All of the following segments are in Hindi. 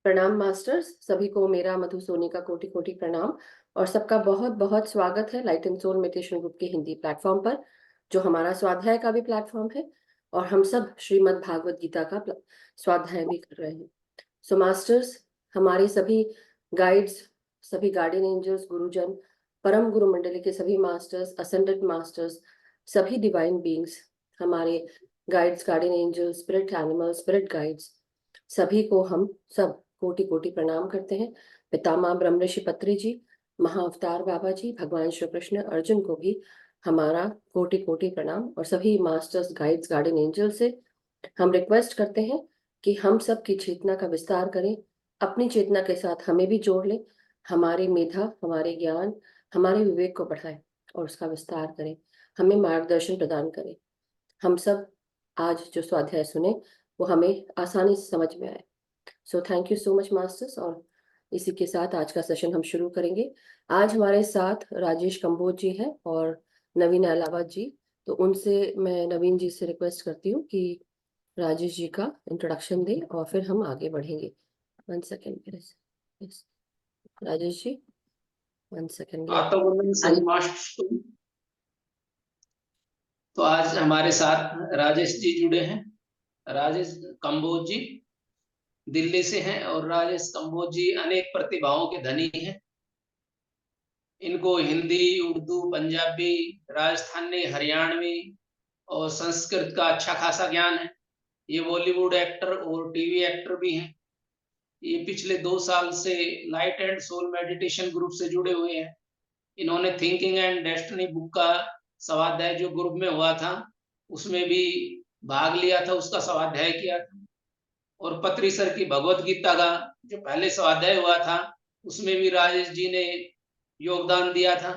प्रणाम मास्टर्स, सभी को मेरा मधु सोनी का कोटि-कोटि प्रणाम और सबका बहुत-बहुत स्वागत है light and soul meditation group के हिंदी प्लेटफ़ॉर्म पर, जो हमारा स्वाध्याय का भी प्लेटफ़ॉर्म है और हम सब श्रीमद् भागवत गीता का स्वाध्याय भी कर रहे हैं। सो मास्टर्स, हमारे सभी गाइड्स, सभी गार्डियन एंजल्स, गुरुजन, परम गुरु मंडली के सभी मास्टर्स, असेंडेड मास्टर्स, सभी डिवाइन बीइंग्स, हमारे guides, guardian angels, spirit animals, spirit guides, सभी को हम सब कोटि-कोटि प्रणाम करते हैं। पितामह ब्रह्म ऋषि पत्री जी, महाअवतार बाबा जी, भगवान श्री कृष्ण, अर्जुन को भी हमारा कोटि-कोटि प्रणाम और सभी मास्टर्स, गाइड्स, गार्डियन एंजल से हम रिक्वेस्ट करते हैं कि हम सब की चेतना का विस्तार करें, अपनी चेतना के साथ हमें भी जोड़ लें, हमारी मेधा, हमारे ज्ञान, हमारे विवेक को बढ़ाएँ और उसका विस्तार करें, हमें मार्गदर्शन प्रदान करें। हम सब आज जो स्वाध्याय सुने, वो हमें आसानी से समझ में आए। So thank you so much masters और इसी के साथ आज का सेशन हम शुरू करेंगे। आज हमारे साथ राजेश कंबोज जी हैं और नवीन अहलावत जी। तो उनसे मैं नवीन जी से रिक्वेस्ट करती हूँ कि राजेश जी का इंट्रोडक्शन दें और फिर हम आगे बढ़ेंगे। 1 सेकंड मेरे से। यस, राजेश जी 1 सेकंड आता वंदन सभी मास्टर्स को। तो आज हमारे साथ राजेश जी जुड़े हैं। राजेश कंबोज जी दिल्ली से हैं और राजेश कंबोज जी अनेक प्रतिभाओं के धनी हैं। इनको हिंदी, उर्दू, पंजाबी, राजस्थानी, हरियाणवी और संस्कृत का अच्छा खासा ज्ञान है। ये बॉलीवुड एक्टर और टीवी एक्टर भी हैं। ये पिछले 2 साल से light and soul meditation group से जुड़े हुए हैं। इन्होंने थिंकिंग एंड डेस्टिनी बुक का स्वाध्याय जो ग्रुप में हुआ था उसमें भी भाग लिया था, उसका स्वाध्याय किया था। और पत्री सर की भगवत गीता का जो पहले स्वाध्याय हुआ था उसमें भी राजेश जी ने योगदान दिया था।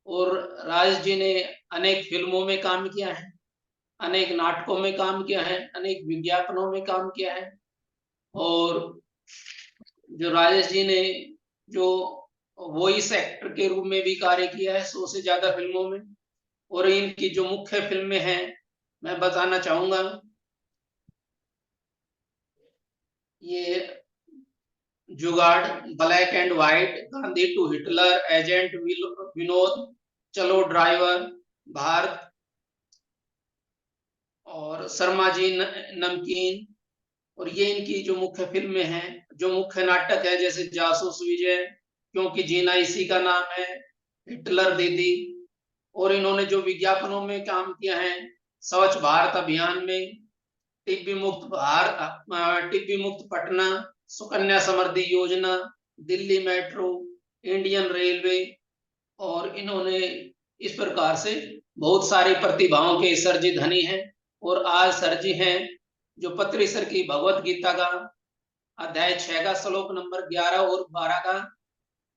और राजेश जी ने अनेक फिल्मों में काम किया है, अनेक नाटकों में काम किया है, अनेक विज्ञापनों में काम किया है। और जो राजेश जी ने जो वॉइस एक्टर के रूप में भी कार्य किया है 100 से ज्यादा फिल्मों में। और इनकी जो मुख्य फिल्में हैं मैं बताना चाहूंगा, ये Jugaad, black and white, Gandhi to Hitler, agent Vinod, Chalo driver, Bharat और शर्मा जी नमकीन। और ये इनकी जो मुख्य फिल्में हैं। जो मुख्य नाटक है जैसे जासूस विजय, क्योंकि जीना इसी का नाम है, हिटलर दीदी। और इन्होंने जो विज्ञापनों में काम किया है, स्वच्छ भारत अभियान में, टीबी मुक्त भारत, टीबी मुक्त पटना, सुकन्या समृद्धि योजना, दिल्ली मेट्रो, इंडियन रेलवे। और इन्होंने इस प्रकार से बहुत सारी प्रतिभाओं के सर जी धनी हैं। और आज सर जी हैं जो पत्री सर की भगवत गीता का अध्याय 6 का श्लोक नंबर 11 और 12 का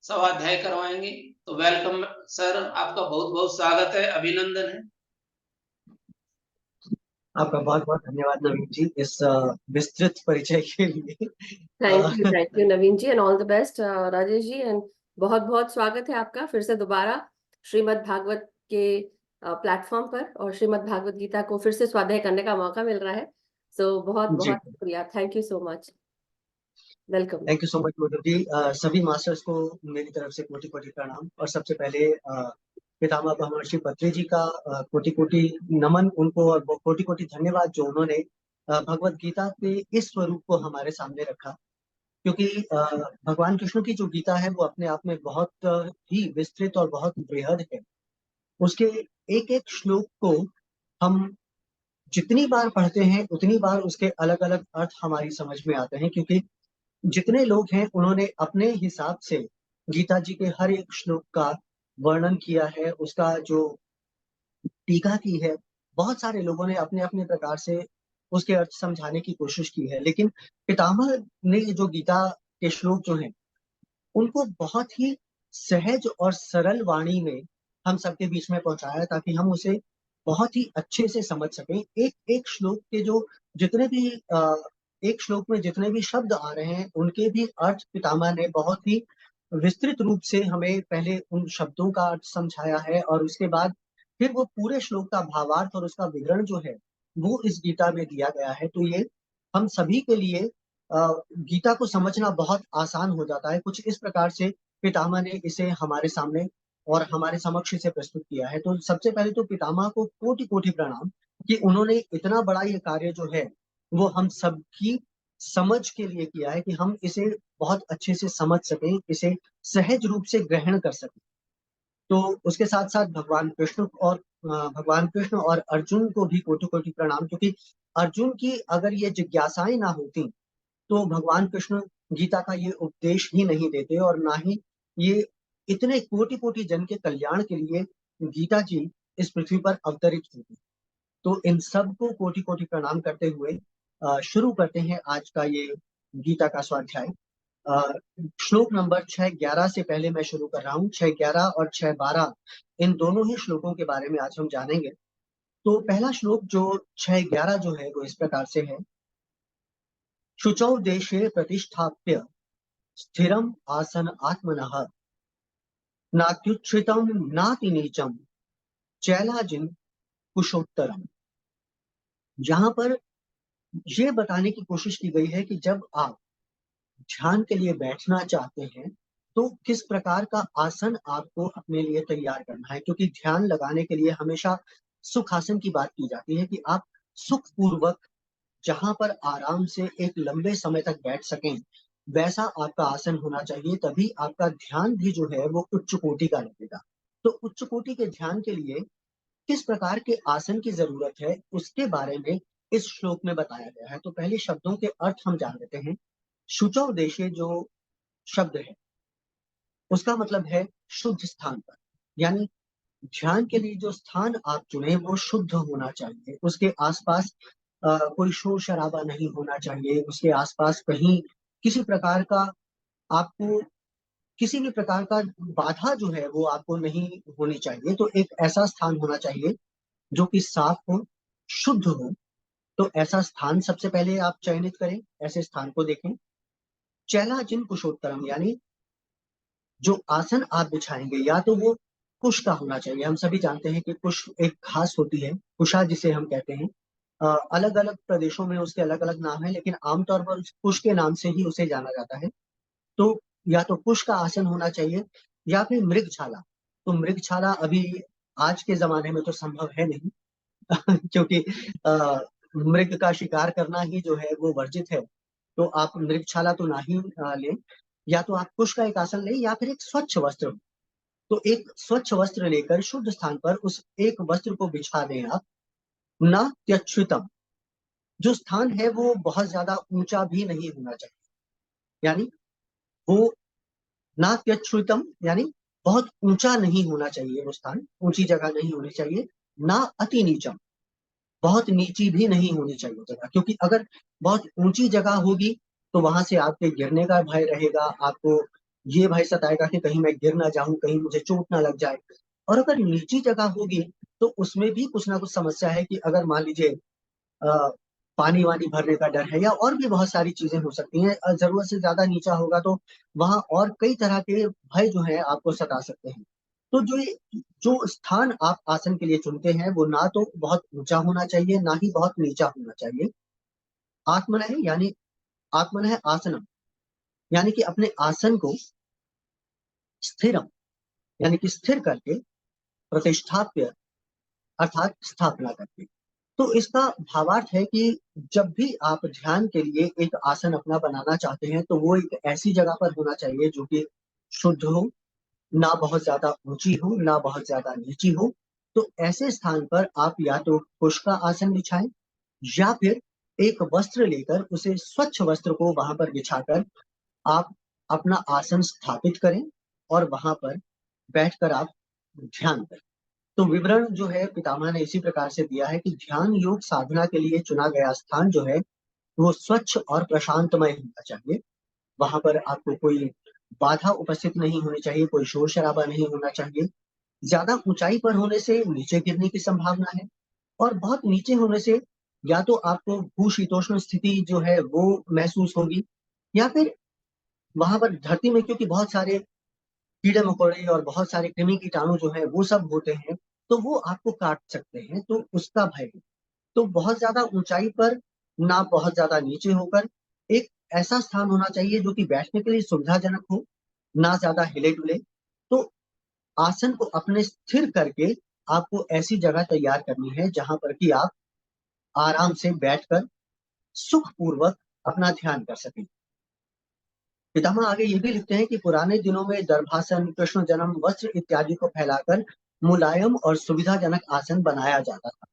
स्वाध्याय करवाएंगे। तो वेलकम सर, आपका बहुत बहुत स्वागत है, अभिनंदन है। आपका बहुत बहुत धन्यवाद नवीन जी इस विस्तृत परिचय के लिए। Thank you Naveen ji and all the best Rajesh ji and बहुत-बहुत स्वागत है आपका फिर से दोबारा श्रीमद् भागवत के प्लेटफॉर्म पर और श्रीमद् भागवत गीता को फिर से स्वाध्याय करने का मौका मिल रहा है। सो बहुत-बहुत शुक्रिया। Thank you so much. Welcome. Thank you so much Madhu ji. सभी मास्टर्स को मेरी तरफ से कोटि कोटि प्रणाम और सबसे पहले पितामह महर्षि पत्री जी का कोटि कोटि नमन उनको और कोटि कोटि धन्यवाद जो उन्होंने भगवत गीता के इस स्वरूप को हमारे सामने रखा। क्योंकि भगवान कृष्ण की जो गीता है वो अपने आप में बहुत ही विस्तृत और बहुत बृहद है। उसके एक एक श्लोक को हम जितनी बार पढ़ते हैं उतनी बार उसके अलग अलग अर्थ हमारी समझ में आते हैं, क्योंकि जितने लोग हैं उन्होंने अपने हिसाब से गीता जी के हर एक श्लोक का वर्णन किया है, उसका जो टीका की है। बहुत सारे लोगों ने अपने अपने प्रकार से उसके अर्थ समझाने की कोशिश की है, लेकिन पितामह ने ये जो गीता के श्लोक जो हैं उनको बहुत ही सहज और सरल वाणी में हम सबके बीच में पहुंचाया ताकि हम उसे बहुत ही अच्छे से समझ सकें। एक एक श्लोक के जो जितने भी एक श्लोक में जितने भी शब्द आ रहे हैं उनके भी अर्थ पितामह ने बहुत ही विस्तृत रूप से हमें पहले उन शब्दों का अर्थ समझाया है और उसके बाद फिर वो पूरे श्लोक का भावार्थ और उसका विवरण जो है वो इस गीता में दिया गया है। तो ये हम सभी के लिए गीता को समझना बहुत आसान हो जाता है। कुछ इस प्रकार से पितामह ने इसे हमारे सामने और हमारे समक्ष इसे प्रस्तुत किया है। तो सबसे पहले तो पितामह को कोटि-कोटि प्रणाम कि उन्होंने इतना बड़ा ये कार्य जो है, वो हम सबकी समझ के लिए किया है कि हम इसे बहुत अच्छे से समझ सकें, इसे सहज रूप से ग्रहण कर सकें। तो उसके साथ-साथ भगवान कृष्ण और अर्जुन को भी कोटि-कोटि प्रणाम, क्योंकि अर्जुन की अगर ये जिज्ञासाएँ ना होती, तो भगवान कृष्ण गीता का ये उपदेश ही नहीं देते और ना ही ये इतने कोटि-कोटि जन के कल्याण के लिए गीता जी इस पृथ्वी पर अवतरित होती। तो इन सबको कोटि-कोटि प्रणाम करते हुए शुरू करते हैं आज का ये गीता का स्वाध्याय। अ, श्लोक नंबर 6-11 से पहले मैं शुरू कर रहा हूँ। 6-11 और 6-12 इन दोनों ही श्लोकों के बारे में आज हम जानेंगे। तो पहला श्लोक जो 6-11 जो है वो इस प्रकार से है। शुचौ देशे प्रतिष्ठाप्य स्थिरम आसन आत्मनः नात्युच्छ्रितम नातिनीचम चैलाजिन कुशोत्तरम। यहाँ पर ये बताने की कोशिश की गई है कि जब आप ध्यान के लिए बैठना चाहते हैं, तो किस प्रकार का आसन आपको अपने लिए तैयार करना है। क्योंकि ध्यान लगाने के लिए हमेशा सुखासन की बात की जाती है कि आप सुखपूर्वक जहाँ पर आराम से एक लंबे समय तक बैठ सकें, वैसा आपका आसन होना चाहिए, तभी आपका ध्यान भी जो है वो उच्च कोटि का लगेगा। तो उच्च कोटि के ध्यान के लिए किस प्रकार के आसन की ज़रूरत है, उसके बारे में इस श्लोक में बताया गया है। तो पहले शब्दों के अर्थ हम जान लेते हैं। शुचौ देशे जो शब्द है, उसका मतलब है शुद्ध स्थान पर। यानी ध्यान के लिए जो स्थान आप चुने वो शुद्ध होना चाहिए। उसके आस-पास कोई शोर-शराबा नहीं होना चाहिए। उसके आस-पास कहीं किसी प्रकार का आपको किसी भी प्रकार का बाधा जो है वो आपको नहीं होनी चाहिए। तो एक ऐसा स्थान होना चाहिए जो कि साफ हो, शुद्ध हो। तो ऐसा स्थान सबसे पहले आप चयनित करें, ऐसे स्थान को देखें। चैलाजिन कुशोत्तरम यानी जो आसन आप बिछाएँगे या तो वो कुश का होना चाहिए। हम सभी जानते हैं कि कुश एक घास होती है, कुशा जिसे हम कहते हैं। अलग-अलग प्रदेशों में उसके अलग-अलग नाम हैं, लेकिन आम तौर पर उस कुश के नाम से ही उसे जाना जाता है। तो या तो कुश का आसन होना चाहिए या फिर मृगछाला। तो मृगछाला अभी आज के ज़माने में तो संभव है नहीं क्योंकि अ, मृग का शिकार करना ही जो है वो वर्जित है। तो आप मृगछाला तो ना ही लें, या तो आप कुश का एक आसन लें या फिर एक स्वच्छ वस्त्र। तो एक स्वच्छ वस्त्र लेकर शुद्ध स्थान पर उस एक वस्त्र को बिछा दें आप। न त्यच्छ्रितम, जो स्थान है वो बहुत ज़्यादा ऊँचा भी नहीं होना चाहिए। यानी वो ना त्यच्छ्रितम यानी बहुत ऊँचा नहीं होना चाहिए वो स्थान, ऊँची जगह नहीं होनी चाहिए। ना अति नीचम, बहुत नीची भी नहीं होनी चाहिए जगह, क्योंकि अगर बहुत ऊँची जगह होगी, तो वहाँ से आपके गिरने का भय रहेगा, आपको ये भय सताएगा कि कहीं मैं गिर ना जाऊँ, कहीं मुझे चोट ना लग जाए। और अगर निची जगह होगी, तो उसमें भी कुछ ना कुछ समस्या है कि अगर मान लीजिए अ, पानी-वानी भरने का डर है या और भी बहुत सारी चीज़ें हो सकती हैं। ज़रूरत से ज़्यादा नीचा होगा तो वहाँ और कई तरह के भय जो हैं आपको सता सकते हैं। तो जो स्थान आप आसन के लिए चुनते हैं, वो ना तो बहुत ऊँचा होना चाहिए, ना ही बहुत नीचा होना चाहिए। आत्मनः यानी आत्मनः आसनम यानी कि अपने आसन को स्थिरम यानी कि स्थिर करके, प्रतिष्ठाप्य अर्थात स्थापना करके। तो इसका भावार्थ है कि जब भी आप ध्यान के लिए एक आसन अपना बनाना चाहते हैं, तो वो एक ऐसी जगह पर होना चाहिए जो कि शुद्ध हो, ना बहुत ज़्यादा ऊँची हो, ना बहुत ज़्यादा नीची हो। तो ऐसे स्थान पर आप या तो कुश का आसन बिछाएँ या फिर एक वस्त्र लेकर उसे स्वच्छ वस्त्र को वहाँ पर बिछाकर आप अपना आसन स्थापित करें और वहाँ पर बैठकर आप ध्यान करें। तो विवरण जो है पितामह ने इसी प्रकार से दिया है कि ध्यान योग साधना के लिए चुना गया स्थान जो है, वो स्वच्छ और प्रशांतमय होना चाहिए। वहाँ पर आपको कोई बाधा उपस्थित नहीं होनी चाहिए, कोई शोर-शराबा नहीं होना चाहिए। ज़्यादा ऊँचाई पर होने से नीचे गिरने की संभावना है और बहुत नीचे होने से या तो आपको भू-शीतोष्ण स्थिति जो है वो महसूस होगी या फिर वहाँ पर धरती में क्योंकि बहुत सारे कीड़े-मकोड़े और बहुत सारे कृमि-कीटाणु जो हैं वो सब होते हैं, तो वो आपको काट सकते हैं, तो उसका भय है। तो बहुत ज़्यादा ऊँचाई पर, ना बहुत ज़्यादा नीचे होकर एक ऐसा स्थान होना चाहिए जो कि बैठने के लिए सुविधाजनक हो, ना ज्यादा हिले डुले। तो आसन को अपने स्थिर करके आपको ऐसी जगह तैयार करनी है जहां पर कि आप आराम से बैठकर सुखपूर्वक अपना ध्यान कर सकें। पितामह आगे ये भी लिखते हैं कि पुराने दिनों में दर्भासन, कृष्ण जन्म, वस्त्र इत्यादि को फैलाकर मुलायम और सुविधाजनक आसन बनाया जाता था।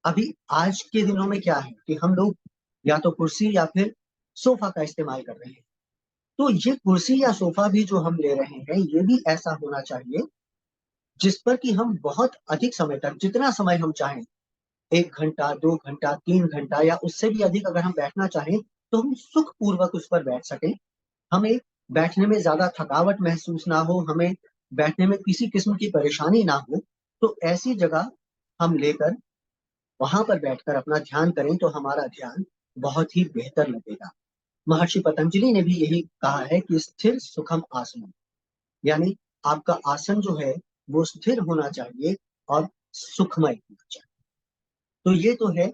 अभी आज के दिनों में क्या है कि हम लोग या तो कुर्सी या फिर सोफा का इस्तेमाल कर रहे हैं। तो ये कुर्सी या सोफा भी जो हम ले रहे हैं, ये भी ऐसा होना चाहिए जिस पर कि हम बहुत अधिक समय तक, जितना समय हम चाहें, 1 घंटा, 2 घंटा, 3 घंटा या उससे भी अधिक अगर हम बैठना चाहें, तो हम सुखपूर्वक उस पर बैठ सकें। हमें बैठने में ज़्यादा थकावट महसूस ना हो, हमें बैठने में किसी किस्म की परेशानी ना हो, तो ऐसी जगह हम लेकर वहाँ पर बैठकर अपना ध्यान करें, तो हमारा ध्यान बहुत ही बेहतर लगेगा। महर्षि पतंजलि ने भी यही कहा है कि स्थिर सुखम आसनम, यानी आपका आसन जो है वो स्थिर होना चाहिए और सुखमय होना चाहिए। तो ये तो है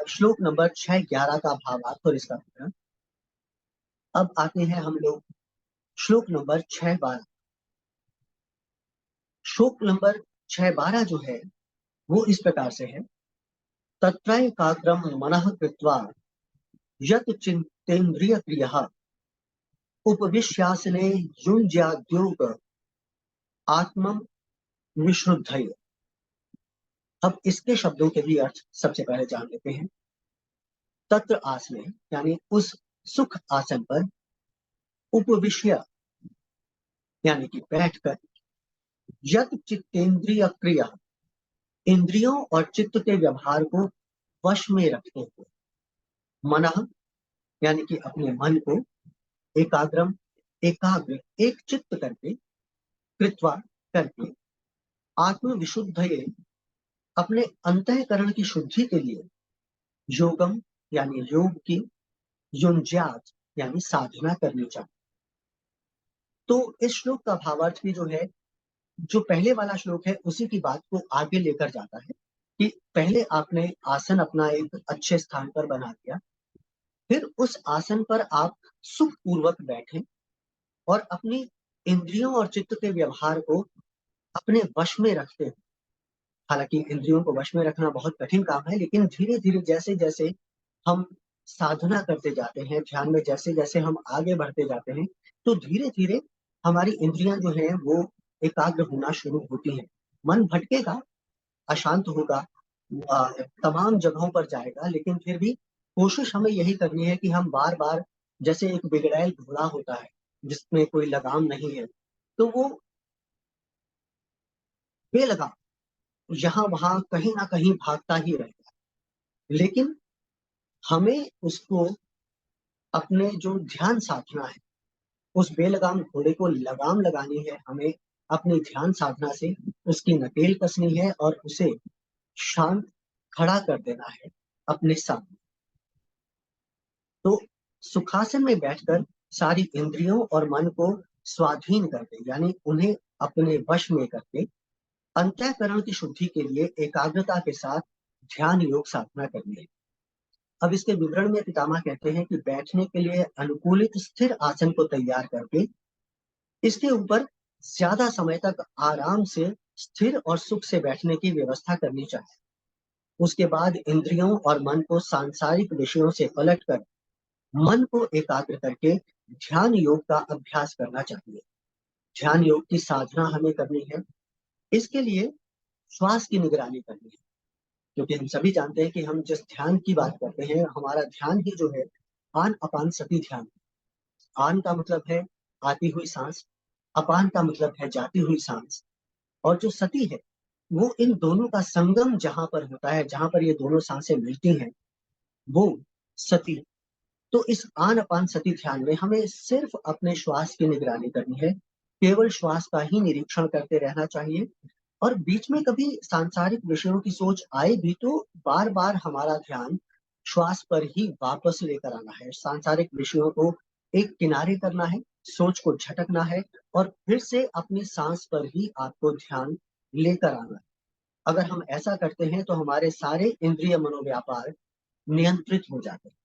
श्लोक नंबर 611 का भावार्थ और इसका विवरण। अब आते हैं हम लोग श्लोक नंबर 612। श्लोक नंबर 612 जो है वो इस प्रकार से है, तत्रैकाग्रम मनः कृत्वा यत् चित्तेन्द्रिय क्रियः उपविश्यासने युञ्ज्याद्योग आत्मं विशुद्धये। अब इसके शब्दों के भी अर्थ सबसे पहले जान लेते हैं। तत्र आसने यानी उस सुख आसन पर, उपविश्य यानी कि बैठकर, यत् चित्तेन्द्रिय क्रिया इंद्रियों और चित्त के व्यवहार को वश में रखते हुए, मनः यानी कि अपने मन को, एकाग्रम एकाग्र एक चित्त करके, कृत्वा करके, आत्म विशुद्धये अपने अंतःकरण की शुद्धि के लिए, योगम यानी योग की, युञ्ज्यात् यानी साधना करनी चाहिए। तो इस श्लोक का भावार्थ भी जो है, जो पहले वाला श्लोक है उसी की बात को आगे लेकर जाता है कि पहले आपने आसन अपना एक अच्छे स्थान पर बना दिया, फिर उस आसन पर आप सुखपूर्वक बैठें और अपनी इंद्रियों और चित्त के व्यवहार को अपने वश में रखते हैं। हालांकि इंद्रियों को वश में रखना बहुत कठिन काम है, लेकिन धीरे धीरे जैसे जैसे हम साधना करते जाते हैं, ध्यान में जैसे जैसे हम आगे बढ़ते जाते हैं, तो धीरे धीरे हमारी इंद्रियां जो हैं वो एकाग्र होना शुरू होती हैं। मन भटकेगा, अशांत होगा, तमाम जगहों पर जाएगा, लेकिन फिर भी कोशिश हमें यही करनी है कि हम बार बार, जैसे एक बिगड़ैल घोड़ा होता है जिसमें कोई लगाम नहीं है, तो वो बेलगाम यहाँ वहां कहीं ना कहीं भागता ही रहेगा। लेकिन हमें उसको अपने जो ध्यान साधना है, उस बेलगाम घोड़े को लगाम लगानी है, हमें अपनी ध्यान साधना से उसकी नकेल कसनी है और उसे शांत खड़ा कर देना है अपने सामने। तो सुखासन में बैठकर सारी इंद्रियों और मन को स्वाधीन करके, यानी उन्हें अपने वश में करके, अंतःकरण की शुद्धि के लिए एकाग्रता के साथ ध्यान योग साधना करनी है। अब इसके विवरण में पितामह कहते हैं कि बैठने के लिए अनुकूलित स्थिर आसन को तैयार करके इसके ऊपर ज्यादा समय तक आराम से स्थिर और सुख से बैठने की व्यवस्था करनी चाहिए। उसके बाद इंद्रियों और मन को सांसारिक विषयों से पलटकर मन को एकाग्र करके ध्यान योग का अभ्यास करना चाहिए। ध्यान योग की साधना हमें करनी है। इसके लिए श्वास की निगरानी करनी है, क्योंकि हम सभी जानते हैं कि हम जिस ध्यान की बात करते हैं, हमारा ध्यान ही जो है आन अपान सती ध्यान। आन का मतलब है आती हुई सांस, अपान का मतलब है जाती हुई सांस, और जो सती है वो इन दोनों का संगम जहां पर होता है, जहां पर ये दोनों सांसें मिलती हैं, वो सती। तो इस आन अपान सती ध्यान में हमें सिर्फ अपने श्वास की निगरानी करनी है, केवल श्वास का ही निरीक्षण करते रहना चाहिए। और बीच में कभी सांसारिक विषयों की सोच आए भी तो बार बार हमारा ध्यान श्वास पर ही वापस लेकर आना है। सांसारिक विषयों को एक किनारे करना है, सोच को झटकना है और फिर से अपनी सांस पर ही आपको ध्यान लेकर आना है। अगर हम ऐसा करते हैं तो हमारे सारे इंद्रिय मनोव्यापार नियंत्रित हो जाते हैं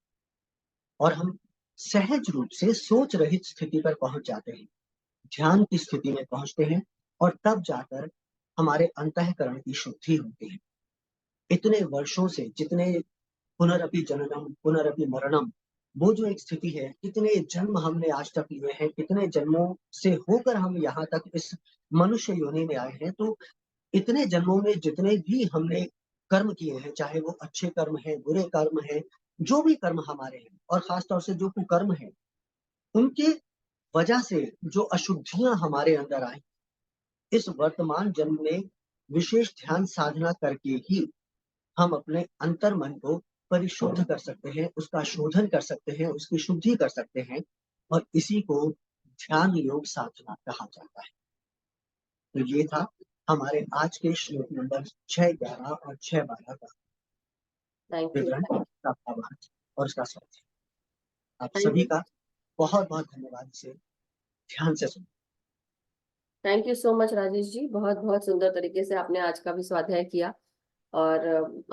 और हम सहज रूप से सोच रहित स्थिति पर पहुंच जाते हैं, ध्यान की स्थिति में पहुंचते हैं, और तब जाकर हमारे अंतःकरण की शुद्धि होती है। इतने वर्षों से जितने पुनरपि जननम पुनरपि मरणम, वो जो एक स्थिति है, कितने जन्म हमने आज तक लिए हैं, कितने जन्मों से होकर हम यहाँ तक इस मनुष्य योनि में आए हैं। तो इतने जन्मों में जितने भी हमने कर्म किए हैं, चाहे वो अच्छे कर्म हैं, बुरे कर्म हैं, जो भी कर्म हमारे हैं, और खास तौर से जो कुकर्म हैं, उनके वजह से जो अशुद्धियां हमारे अंदर आई, इस वर्तमान जन्म में विशेष ध्यान साधना करके ही हम अपने अंतर मन को परिशुद्ध कर सकते हैं, उसका शोधन कर सकते हैं, उसकी शुद्धि कर सकते हैं, और इसी को ध्यान योग साधना कहा जाता है। तो ये था हमारे आज के श्लोक नंबर 6, 11 और 6, 12 का थैंक यू। विवरण, उसका भावार्थ और उसका स्वाध्याय। आप थैंक सभी यू। का बहुत बहुत धन्यवाद से ध्यान से सुन। Thank you so much Rajesh ji, बहुत बहुत सुंदर तरीके से आपने आज का भी स्वाध्याय किया। और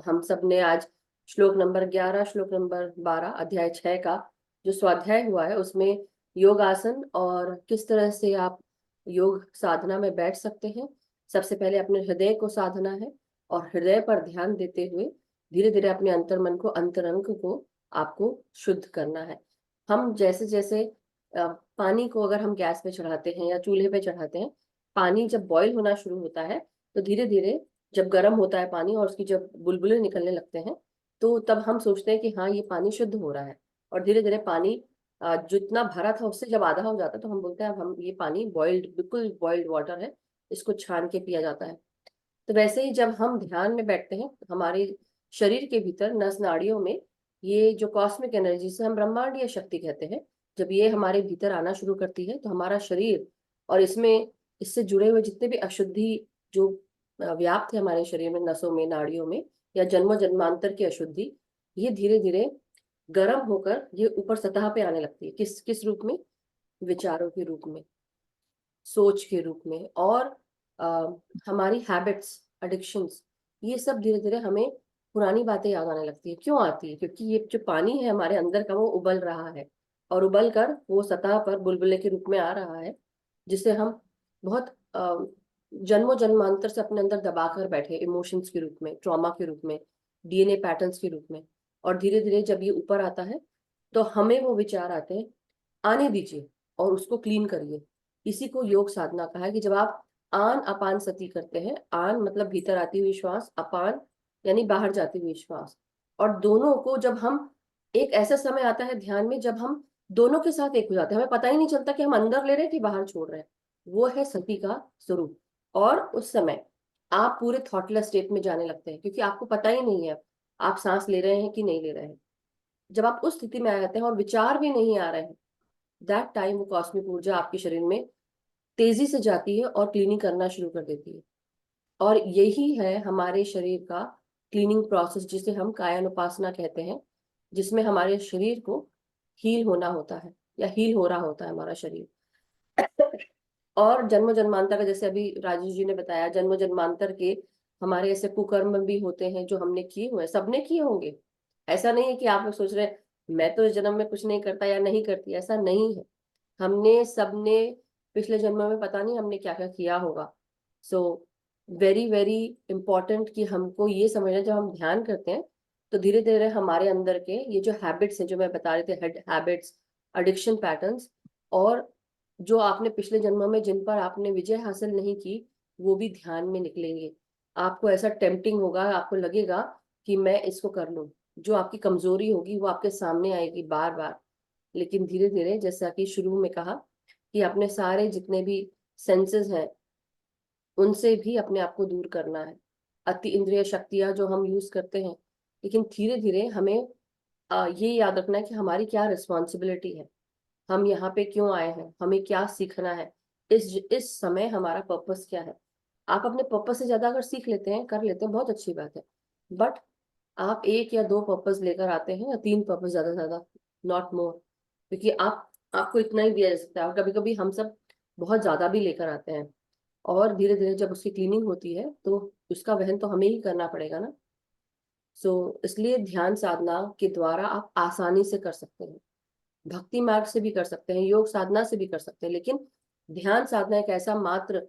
हम सब ने आज श्लोक नंबर 11, श्लोक नंबर 12, अध्याय 6 का जो स्वाध्याय हुआ है उसमें योग आसन और किस तरह से आप योग साधना में बैठ सकते हैं। सबसे पहले अपने हृदय को साधना है और हृदय पर ध्यान देते हुए धीरे धीरे अपने अंतर्मन को, अंतरंग को आपको शुद्ध करना है। हम जैसे जैसे पानी को अगर हम गैस पे चढ़ाते हैं या चूल्हे पे चढ़ाते हैं, पानी जब बॉईल होना शुरू होता है तो धीरे धीरे जब गर्म होता है पानी और उसकी जब बुलबुले निकलने लगते हैं, तो तब हम सोचते हैं कि हाँ ये पानी शुद्ध हो रहा है। और धीरे धीरे पानी जितना भरा था उससे जब आधा हो जाता है तो हम बोलते हैं अब हम ये पानी बॉइल्ड, बिल्कुल बॉइल्ड वाटर है, इसको छान के पिया जाता है। तो वैसे ही जब हम ध्यान में बैठते हैं हमारे शरीर के भीतर नस नाड़ियों में ये जो कॉस्मिक एनर्जी से हम ब्रह्मांडीय शक्ति कहते हैं, जब ये हमारे भीतर आना शुरू करती है तो हमारा शरीर और इसमें इससे जुड़े हुए जितने भी अशुद्धि जो व्याप्त है हमारे शरीर में, नसों में, नाड़ियों में, या जन्म जन्मांतर की अशुद्धि, ये धीरे धीरे गर्म होकर ये ऊपर सतह पे आने लगती है। किस किस रूप में? विचारों के रूप में, सोच के रूप में, और हमारी हैबिट्स, एडिक्शंस, ये सब धीरे धीरे हमें पुरानी बातें याद आने लगती है। क्यों आती है? क्योंकि ये जो पानी है हमारे अंदर का वो उबल रहा है और उबल कर वो सतह पर बुलबुले के रूप में आ रहा है, जिसे हम बहुत जन्मों जन्मांतर से अपने अंदर दबा कर बैठे, इमोशंस के रूप में, ट्रॉमा के रूप में, डीएनए पैटर्न्स के रूप में। और धीरे धीरे जब ये ऊपर आता है तो हमें वो विचार आते हैं, आने दीजिए और उसको क्लीन करिए। इसी को योग साधना कहा है कि जब आप आन अपान सती करते हैं, आन मतलब भीतर आती हुई श्वास, अपान यानी बाहर जाती हुई श्वास, और दोनों को जब हम, एक ऐसा समय आता है ध्यान में जब हम दोनों के साथ एक हो जाते हैं, हमें पता ही नहीं चलता कि हम अंदर ले रहे हैं कि बाहर छोड़ रहे हैं। वो है सती का स्वरूप। और उस समय आप पूरे थॉटलेस स्टेट में जाने लगते हैं क्योंकि आपको पता ही नहीं है आप सांस ले रहे हैं कि नहीं ले रहे हैं। जब आप उस स्थिति में आ जाते हैं और विचार भी नहीं आ रहे हैं, दैट टाइम वो कॉस्मिक ऊर्जा आपके शरीर में तेजी से जाती है और क्लीनिंग करना शुरू कर देती है। और यही है हमारे शरीर का क्लीनिंग प्रोसेस, जिसे हम कायानुपासना कहते हैं, जिसमें हमारे शरीर को हील होना होता है या हील हो रहा होता है हमारा शरीर। और जन्म जन्मांतर का, जैसे अभी राजेश जी ने बताया, जन्म जन्मांतर के हमारे ऐसे कुकर्म भी होते हैं जो हमने किए हुए हैं, सबने किए होंगे। ऐसा नहीं है कि आप लोग सोच रहे हैं मैं तो इस जन्म में कुछ नहीं करता या नहीं करती, ऐसा नहीं है। हमने सबने पिछले जन्म में पता नहीं हमने क्या क्या किया होगा। सो वेरी वेरी इंपॉर्टेंट कि हमको ये समझना, जब हम ध्यान करते हैं तो धीरे धीरे हमारे अंदर के ये जो हैबिट्स हैं, जो मैं बता रही थी, हैबिट्स, एडिक्शन पैटर्न्स, और जो आपने पिछले जन्म में जिन पर आपने विजय हासिल नहीं की, वो भी ध्यान में निकलेंगे। आपको ऐसा टेम्पटिंग होगा, आपको लगेगा कि मैं इसको कर लूं। जो आपकी कमजोरी होगी वो आपके सामने आएगी बार बार। लेकिन धीरे धीरे, जैसा कि शुरू में कहा, कि अपने सारे जितने भी सेंसेस हैं उनसे भी अपने आप को दूर करना है। अति इंद्रिय शक्तियां जो हम यूज करते हैं, लेकिन धीरे धीरे हमें ये याद रखना है कि हमारी क्या रिस्पॉन्सिबिलिटी है, हम यहाँ पे क्यों आए हैं, हमें क्या सीखना है, इस समय हमारा पर्पस क्या है। आप अपने पर्पस से ज्यादा अगर सीख लेते हैं, कर लेते हैं, बहुत अच्छी बात है। बट आप एक या दो पर्पस लेकर आते हैं या तीन पर्पस, ज्यादा से ज्यादा, नॉट मोर, क्योंकि आपको इतना ही दिया जा सकता है। और कभी कभी हम सब बहुत ज्यादा भी लेकर आते हैं, और धीरे धीरे जब उसकी क्लीनिंग होती है तो उसका वहन तो हमें ही करना पड़ेगा ना। सो इसलिए ध्यान साधना के द्वारा आप आसानी से कर सकते हैं। भक्ति मार्ग से भी कर सकते हैं, योग साधना से भी कर सकते हैं, लेकिन ध्यान साधना एक ऐसा मात्र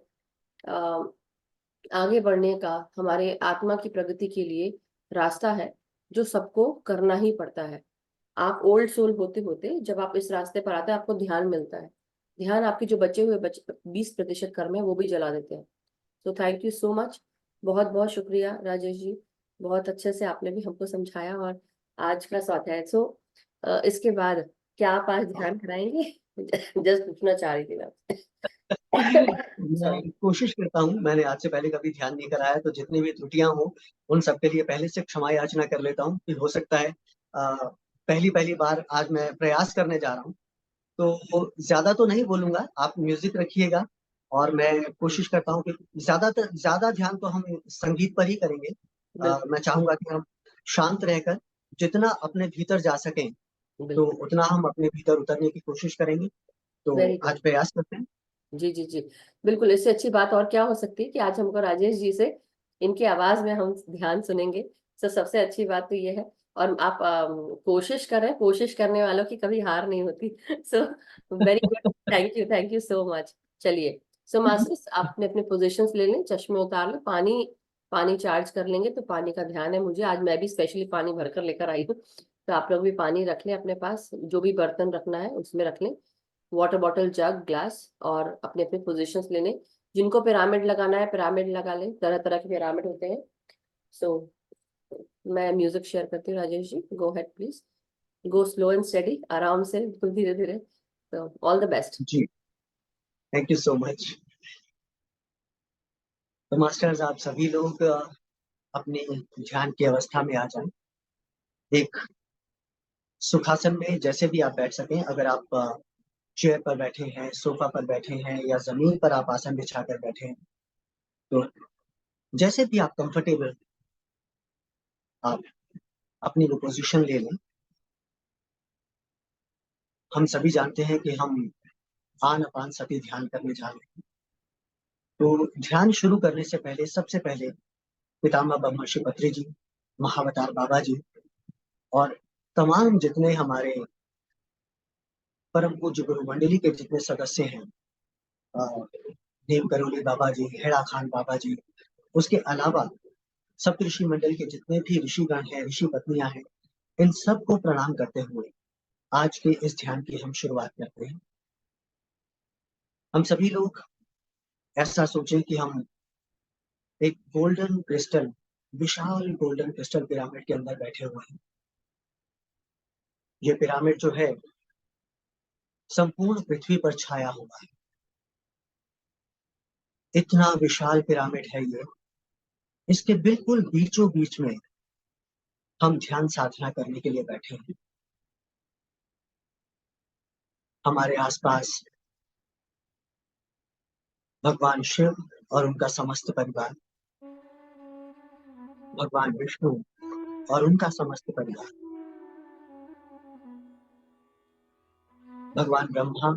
आगे बढ़ने का, हमारे आत्मा की प्रगति के लिए रास्ता है जो सबको करना ही पड़ता है। आप ओल्ड सोल होते होते जब आप इस रास्ते पर आते हैं, आपको ध्यान मिलता है। ध्यान आपके जो बचे हुए 20% कर्म है वो भी जला देते हैं। तो थैंक यू सो मच, बहुत बहुत शुक्रिया राजेश जी, बहुत अच्छे से आपने भी हमको समझाया। और आज का स्वाध्याय इसके बाद क्या आप आज ध्यान कराएंगे? जस्ट पूछना चाह रही थी मैं आपसे। मैं कोशिश करता हूँ, मैंने आज से पहले कभी ध्यान नहीं कराया, तो जितनी भी त्रुटियां हो उन सबके लिए पहले से क्षमा याचना कर लेता हूँ कि हो सकता है पहली पहली बार आज मैं प्रयास करने जा रहा हूँ, तो ज्यादा तो नहीं बोलूंगा, आप म्यूजिक रखिएगा और मैं कोशिश करता हूँ कि ज्यादा ध्यान तो हम संगीत पर ही करेंगे। बिल्कुल मैं चाहूंगा कि हम शांत रहकर जितना अपने भीतर जा सकें तो बिल्कुल, उतना हम अपने भीतर उतरने की कोशिश करेंगे। तो वेरी गुड। आज प्रयास करते हैं। जी जी जी, बिल्कुल, इससे अच्छी बात और क्या हो सकती है कि आज हमको राजेश जी से इनकी आवाज में हम ध्यान सुनेंगे। तो सबसे अच्छी बात तो ये है। और आप कोशिश करें, कोशिश करने वालों की कभी हार नहीं होती। सो very good, thank you so much. चलिए, सो मास्टर्स आप अपने अपने पोजीशंस ले लें, चश्मे उतार लें, पानी पानी चार्ज कर लेंगे। तो पानी का ध्यान है मुझे, आज मैं भी स्पेशली पानी भरकर लेकर आई हूँ। तो आप लोग भी पानी रख लें अपने पास, जो भी बर्तन रखना है उसमें रख लें, वाटर बॉटल, जग, ग्लास, और अपने अपने पोजीशंस ले लें। जिनको पिरामिड लगाना है पिरामिड लगा लें, तरह तरह के पिरामिड होते हैं। सो मैं म्यूजिक शेयर करती हूँ, Rajesh ji go ahead please, go slow and steady, आराम से, बिल्कुल धीरे धीरे। तो ऑल द बेस्ट। जी, थैंक यू सो मच। तो मास्टर्स, आप सभी लोग अपनी ध्यान की अवस्था में आ जाएं। एक सुखासन में जैसे भी आप बैठ सकें, अगर आप चेयर पर बैठे हैं, सोफा पर बैठे हैं, या जमीन पर आप आसन बिछाकर बैठे हैं, तो जैसे भी आप कंफर्टेबल, आप अपनी वो पोजीशन ले लें। हम सभी जानते हैं कि हम आन अपान सभी ध्यान करने जा रहे हैं। तो ध्यान शुरू करने से पहले सबसे पहले पितामह ब्रह्मर्षि पत्री जी, महावतार बाबा जी और तमाम जितने हमारे परम पूज्य गुरु मंडली के जितने सदस्य हैं, नीम करोली बाबा जी, हेड़ा खान बाबा जी, उसके अलावा सप्तऋषि मंडल के जितने भी ऋषिगण हैं, ऋषि पत्नियां हैं, इन सबको प्रणाम करते हुए आज के इस ध्यान की हम शुरुआत करते हैं। हम सभी लोग ऐसा सोचें कि हम एक गोल्डन क्रिस्टल, विशाल गोल्डन क्रिस्टल पिरामिड के अंदर बैठे हुए हैं। ये पिरामिड जो है संपूर्ण पृथ्वी पर छाया हुआ है। इतना विशाल पिरामिड है ये। इसके बिल्कुल बीचों बीच में हम ध्यान साधना करने के लिए बैठे हैं। हमारे आसपास भगवान शिव और उनका समस्त परिवार, भगवान विष्णु और उनका समस्त परिवार, भगवान ब्रह्मा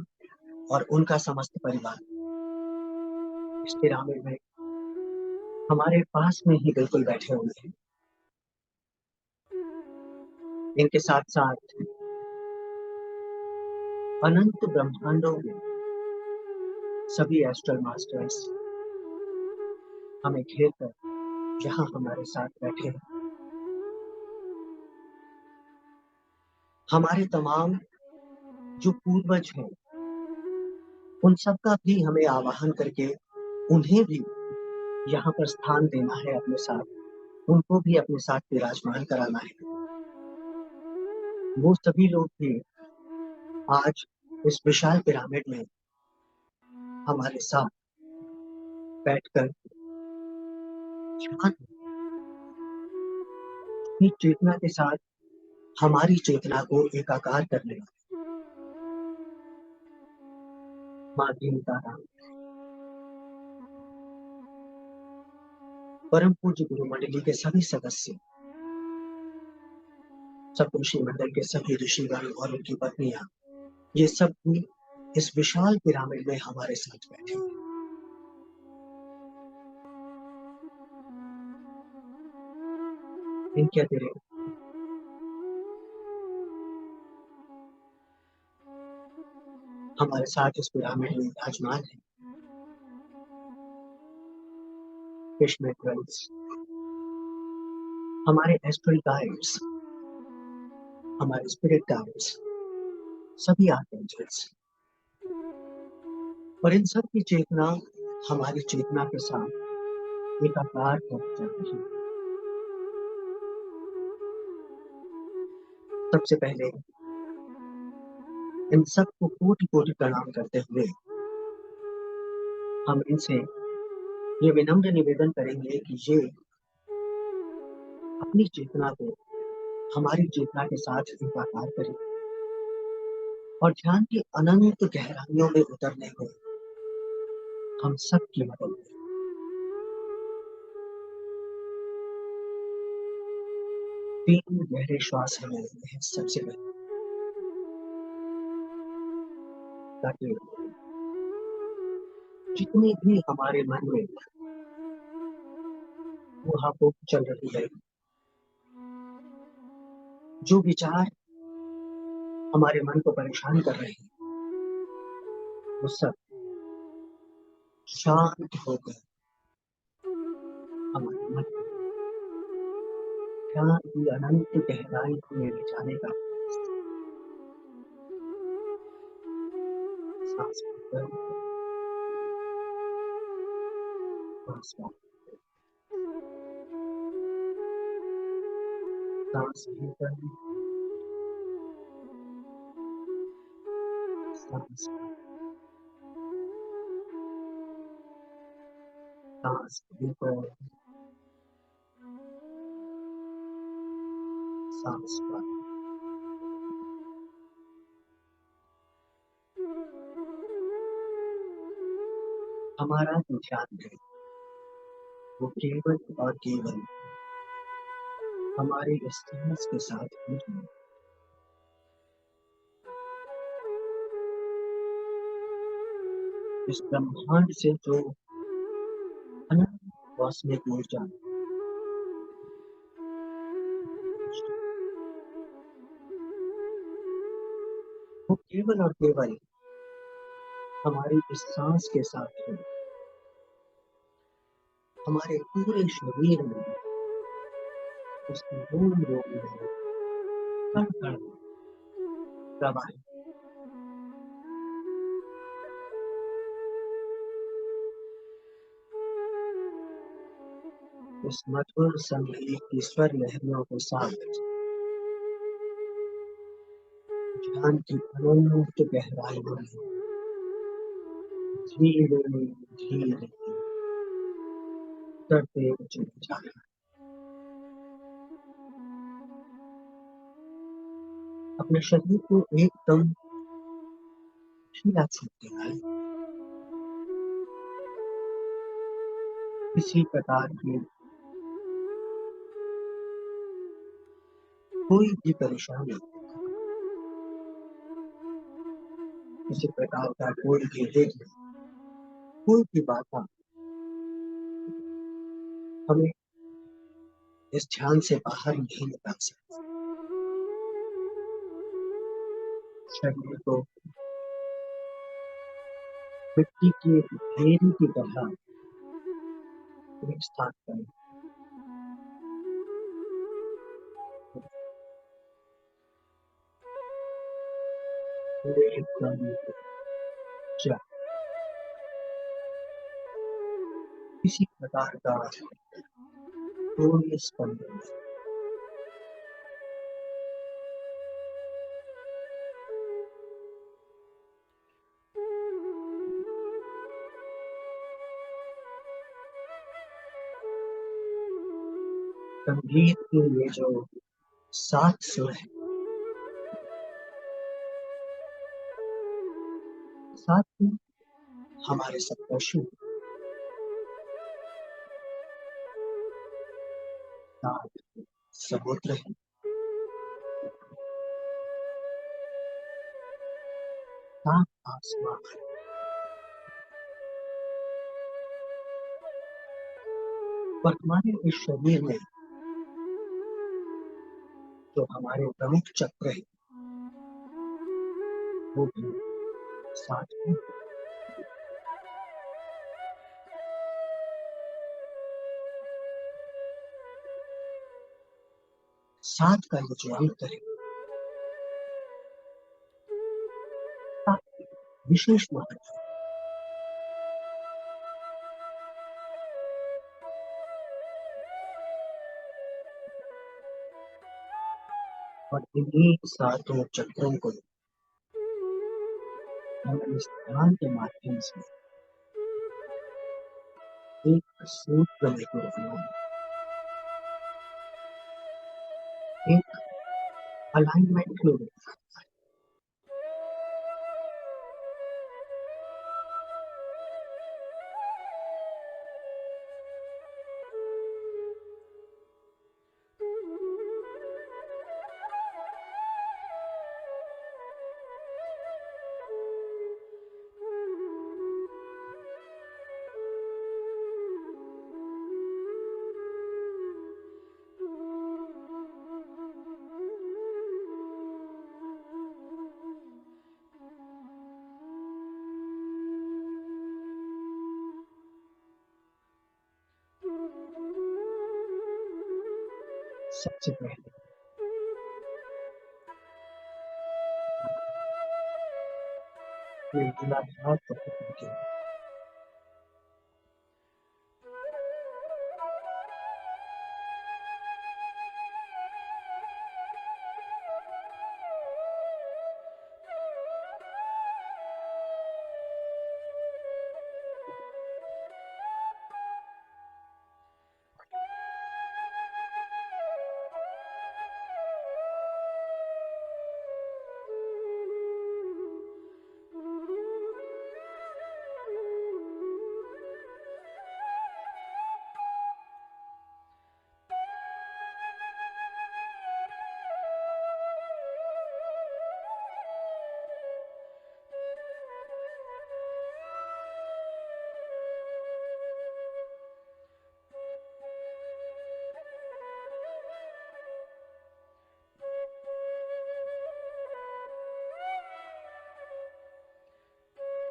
और उनका समस्त परिवार इस पिरामिड में हमारे पास में ही बिल्कुल बैठे हुए हैं। इनके साथ साथ अनंत ब्रह्मांडों में सभी एस्ट्रल मास्टर्स हमें घेर कर यहाँ हमारे साथ बैठे हैं। हमारे तमाम जो पूर्वज हैं, उन सबका भी हमें आवाहन करके उन्हें भी यहाँ पर स्थान देना है अपने साथ, उनको भी अपने साथ विराजमान कराना है। वो सभी लोग भी आज इस विशाल पिरामिड में हमारे साथ बैठकर ध्यान की चेतना के साथ हमारी चेतना को एकाकार करने वाले माँ तारा, परम पूज्य गुरु मंडली के सभी सदस्य, सप्तऋषि मंडल के सभी ऋषिगण और उनकी पत्नियां, ये सब भी इस विशाल पिरामिड में हमारे साथ बैठे हैं। इनके अतिरिक्त हमारे साथ इस पिरामिड में विराजमान है। फिश मेटल्स, हमारे एस्ट्रल गाइड्स, हमारे स्पिरिट गाइड्स, सभी आर्कएंजल्स, और इन सब की चेतना हमारी चेतना के साथ एकाकार हो जाती है। सबसे पहले इन सबको कोटि कोटि प्रणाम करते हुए हम इनसे ये विनम्र निवेदन करेंगे कि ये अपनी चेतना को हमारी चेतना के साथ एकाकार करें और ध्यान की अनंत गहराइयों में उतरने में हम सबकी मदद करें। तीन गहरे श्वास हमें लेने हैं सबसे पहले, ताकि जितनी भी हमारे मन में ऊहापोह चल रही है, जो विचार हमारे मन को परेशान कर रहे हैं, वो सब शांत होकर हमारे मन को ध्यान की अनंत गहराई में ले जाने का सांस लेकर, सांस लेकर, सांस लेकर, सांस लेकर, सांस लेकर। हमारा जो ध्यान है वो केवल और केवल हमारे इस सांस के साथ ही है। इस ब्रह्मांड से जो अनंत कॉस्मिक ऊर्जा वो केवल और केवल हमारी इस सांस के साथ है। हमारे पूरे शरीर में, उसकी रोम रोम में, कण कण में प्रवाहित। इस मधुर संगीत की स्वर लहरियों के साथ ध्यान की अनंत गहराइयों में धीरे धीरे उतरते चले जाना। अपने शरीर को एकदम ढीला छोड़ते हैं। किसी प्रकार की कोई भी परेशानी, किसी प्रकार का कोई भी विघ्न, कोई भी बाधा हमें इस ध्यान से बाहर नहीं निकाल सकती। शरीर को मिट्टी की ढेरी की तरह एक स्थान पर एकदम जा, किसी प्रकार का कोई स्पंदन, संगीत के ये जो 7 सुर है, 7 सुर हमारे सप्तर्षि, 7 समुद्र है, 7 आसमान है। और हमारे इस शरीर में जो हमारे प्रमुख चक्र है, वो भी साथ में साथ का ये जो अंक है विशेष महत्व और इन्हीं सातों चक्रों को हम इस ध्यान के माध्यम से एक सूत्र में बनाना, एक अलाइनमेंट में बनाना। सबसे पहले मूलाधार चक्र के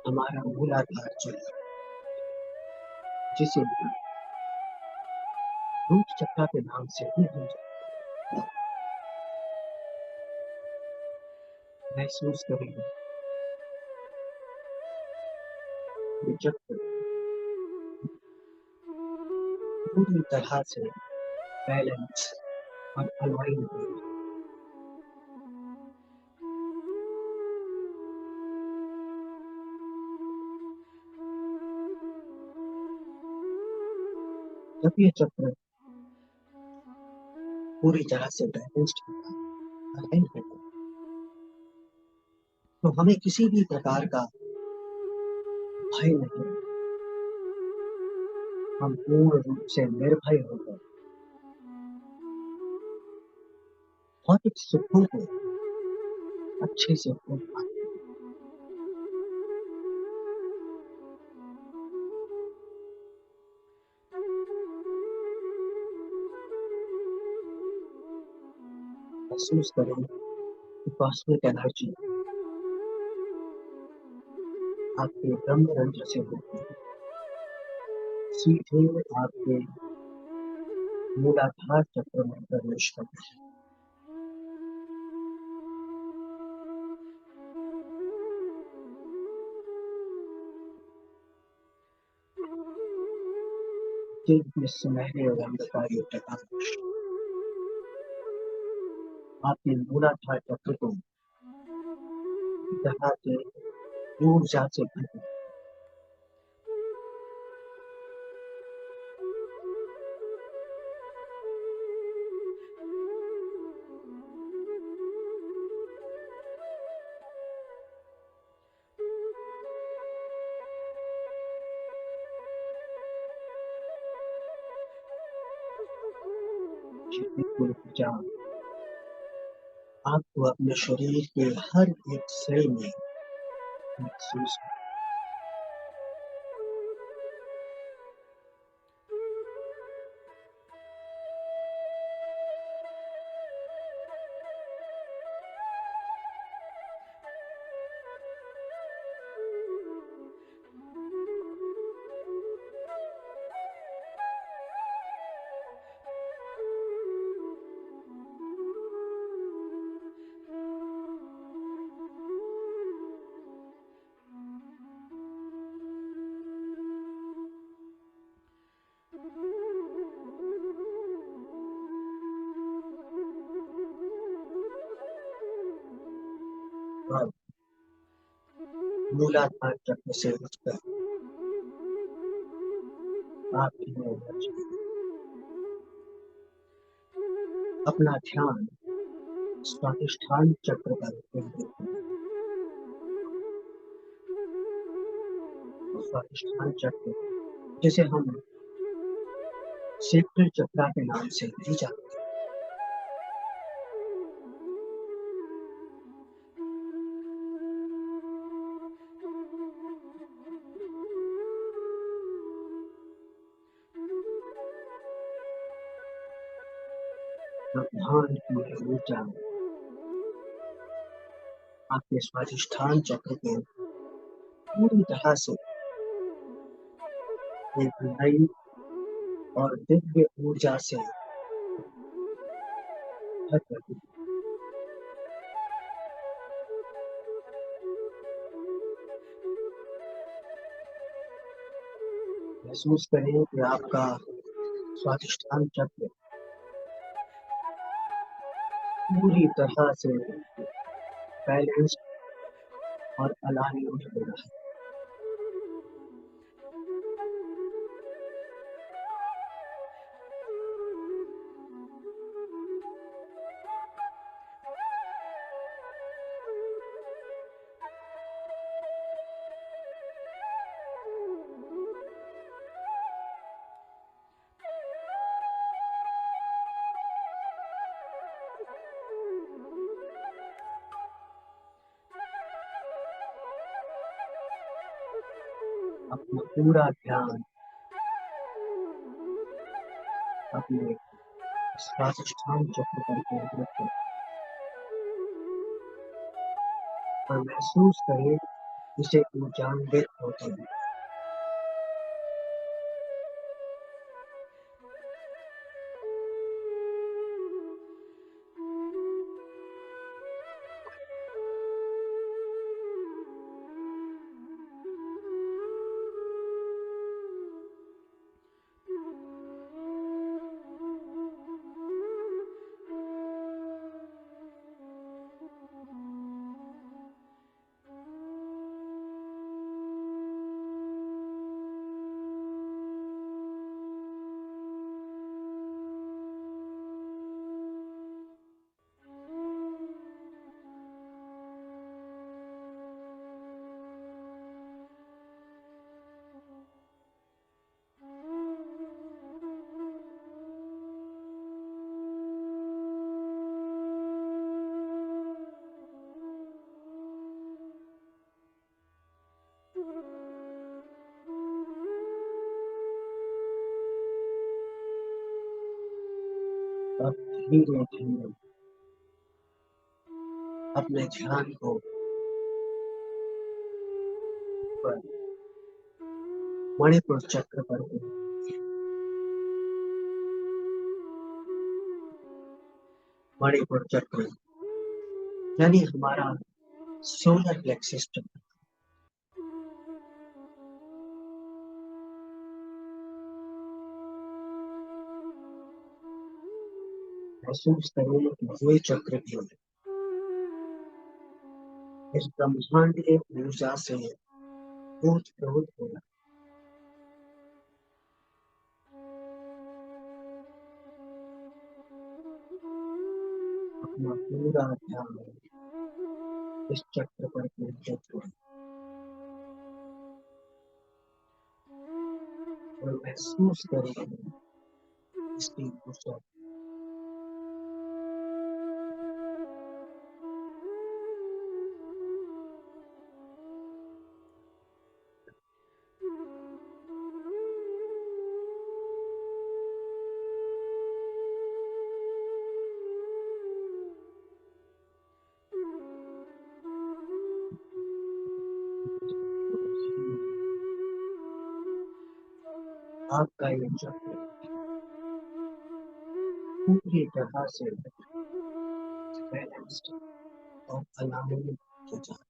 हमारा मूलाधार चक्र, जिसे रूट चक्र के नाम से भी हम महसूस करेंगे। ये चक्र पूरी तरह से बैलेंस और अलाइन है। जब ये चक्र पूरी तरह से बैलेंस्ड होता है, अलाइन होता है, तो हमें किसी भी प्रकार का भय नहीं है। हम पूर्ण रूप से निर्भय होकर भौतिक सुखों को अच्छे से भोग पाते हैं। महसूस करें कि कॉस्मिक एनर्जी आपके ब्रह्म रंध्र से होती है, सीधे आपके मूलाधार चक्र में प्रवेश करती है। दिव्य सुनहरे और अंधकारी प्रकाश आपके मूलाधार चक्र को तरह के ऊर्जा से भर देता है। ये दिव्य ऊर्जा आपको अपने शरीर के हर एक सेल में महसूस हो। और मूलाधार चक्र से उठकर आपकी एनर्जी, अपना ध्यान स्वादिष्ठान चक्र पर केंद्रित करें। स्वादिष्ठान चक्र जिसे हम सेक्टर चक्र के नाम से भी जानते हैं। ध्यान की ऊर्जा आपके स्वादिष्ठान चक्र के पूरी तरह से एक नई और दिव्य ऊर्जा से भर जाती है। महसूस करें कि आपका स्वादिष्ठान चक्र पूरी तरह से बैलेंस्ड और अलाइन्ड हो रहा है। अपना पूरा ध्यान अपने स्वादिष्ठान चक्र पर केंद्रित करें और महसूस करें इसे ऊर्जान्वित होते हैं। अब धीरे धीरे अपने ध्यान को मणिपुर चक्र पर मणिपुर चक्र यानी हमारा सोलर प्लेक्सस चक्र। महसूस करें कि ये चक्र भी इस ब्रह्मांडीय ऊर्जा से ओतप्रोत हो रहा है। अपना पूरा ध्यान इस चक्र पर केंद्रित करें और महसूस करें इसकी ऊर्जा। आपका ये चक्र पूरी तरह से बैलेंस्ड और अलाइन्ड हो जाए।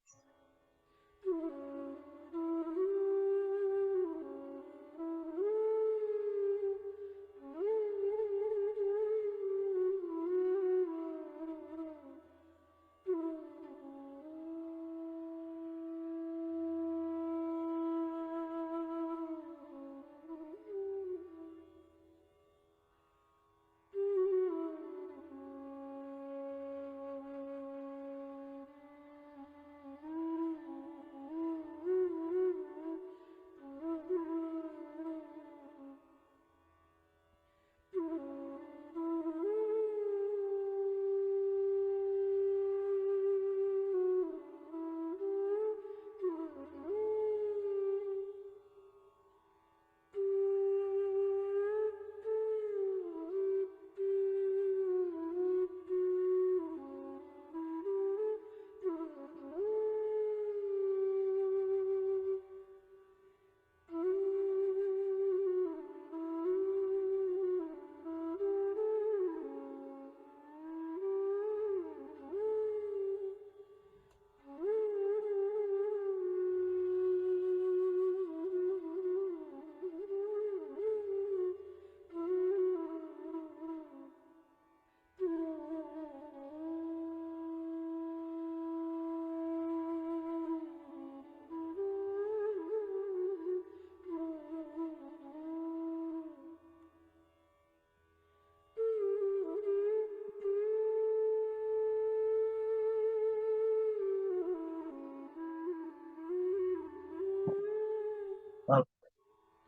अब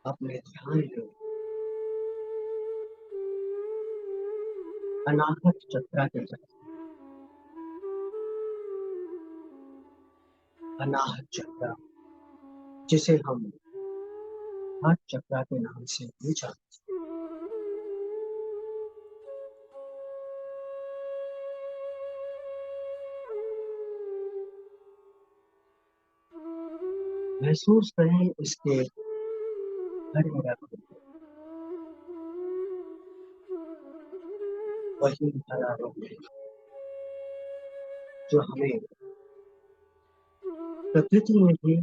अपने ध्यान को अनाहत चक्रा के तरफ, अनाहत चक्रा जिसे हम हार्ट चक्रा के नाम से भी जानते हैं। महसूस करें इसके हर रंग को, वही हरा रंग जो हमें प्रकृति में भी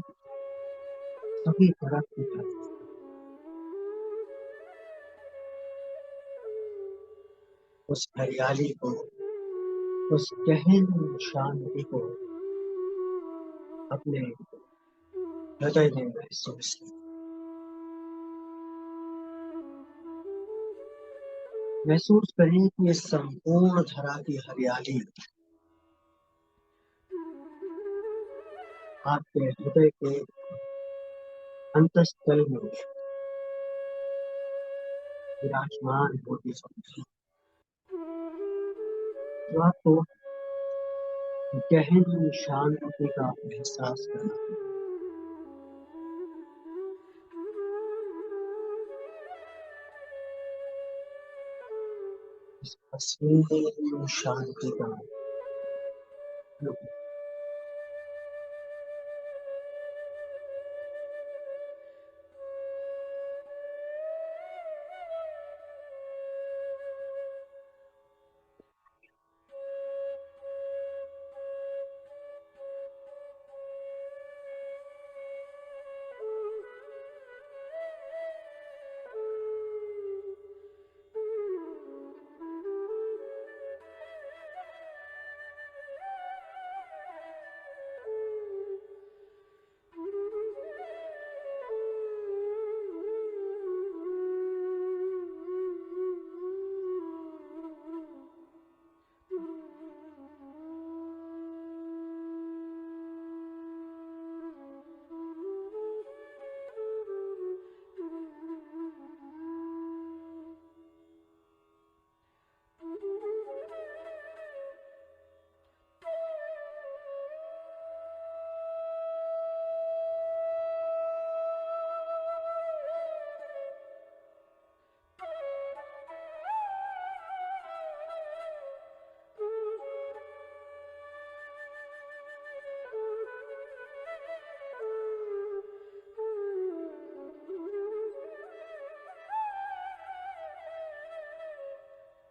सभी तरफ दिखाई देता है। उस हरियाली को, उस गहन शांति को अपने हृदय में महसूस करें। महसूस करें कि इस संपूर्ण धरा की हरियाली आपके हृदय के अंतस्थल में विराजमान होती समझी, जो आपको गहन शांति का एहसास कराती है। इस असीम शांति का अनुभव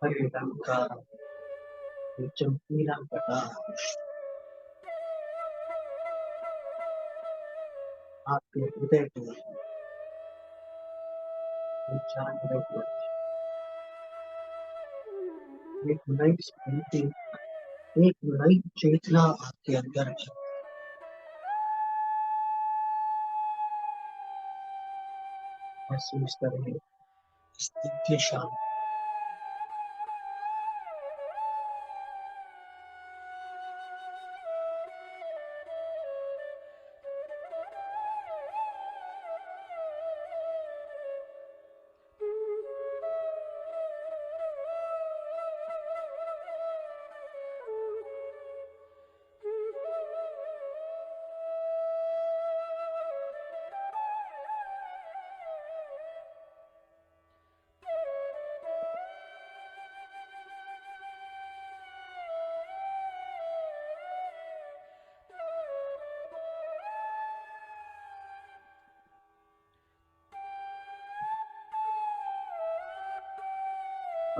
हरे रंग का ये चमकीला प्रकाश आपके हृदय को जानने को एक नई स्फूर्ति, एक नई चेतना आपके अंदर है। महसूस करें इस दिव्य शांति,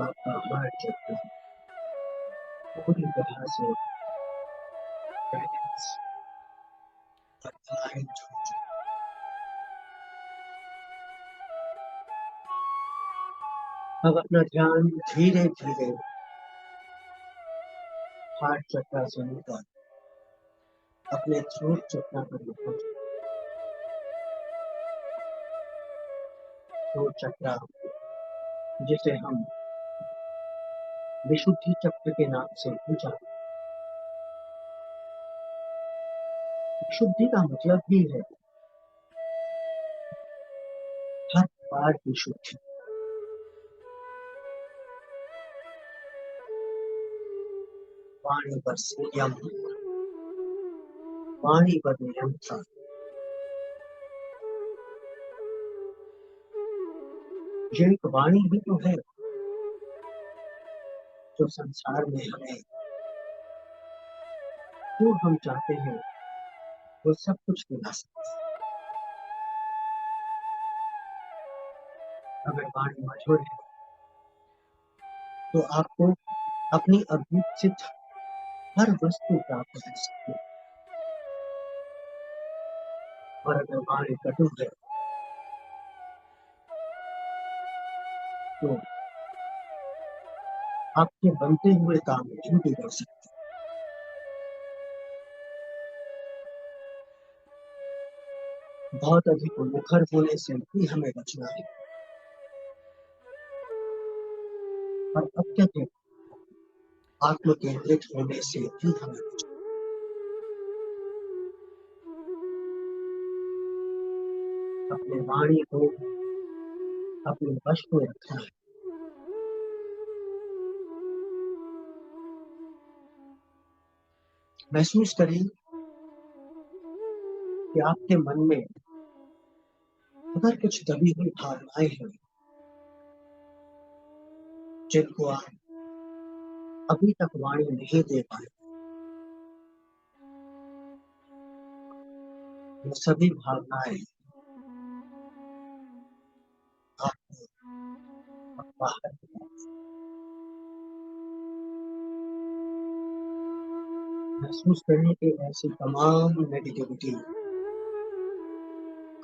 आपका हार्ट चक्र पूरी तरह से बैलेंस और अलाइन हो जाए। अब अपना ध्यान धीरे धीरे हार्ट चक्र से लेकर अपने थ्रोट चक्र पर लेकर जाए। थ्रोट चक्र जिसे हम विशुद्धि चक्र के नाम से भी जानते हैं। विशुद्धि का मतलब ही है पार की शुद्धि, वाणी पर संयम, वाणी पर नियंत्रण, ये एक वाणी ही तो है जो संसार में हमें जो हम चाहते हैं वो सब कुछ दिला सकती है। अगर वाणी मधुर है तो आपको अपनी अभीप्सित हर वस्तु प्राप्त हो सकती है, और अगर वाणी कटु है तो आपके बनते हुए काम भी बिगड़ सकते हैं। बहुत अधिक मुखर होने से भी हमें बचना है, और अत्यधिक आत्म केंद्रित होने से भी हमें बचना है। अपने वाणी को अपने वश में रखना है। महसूस करें कि आपके मन में अगर कुछ दबी हुई भावनाएं हैं जिनको आप अभी तक वाणी नहीं दे पाए, वो सभी भावनाएं आपको बाहर निकालें। महसूस करें कि ऐसी तमाम नेगेटिविटी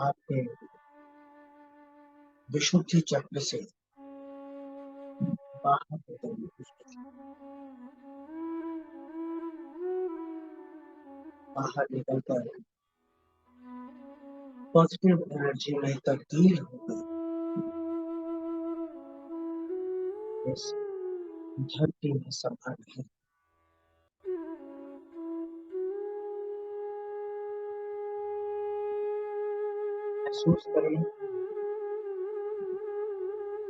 आपके विशुद्धि चक्र से बाहर निकलने की कोशिश, बाहर निकलकर पॉजिटिव एनर्जी में तब्दील होकर इस धरती में समा रहे। महसूस करें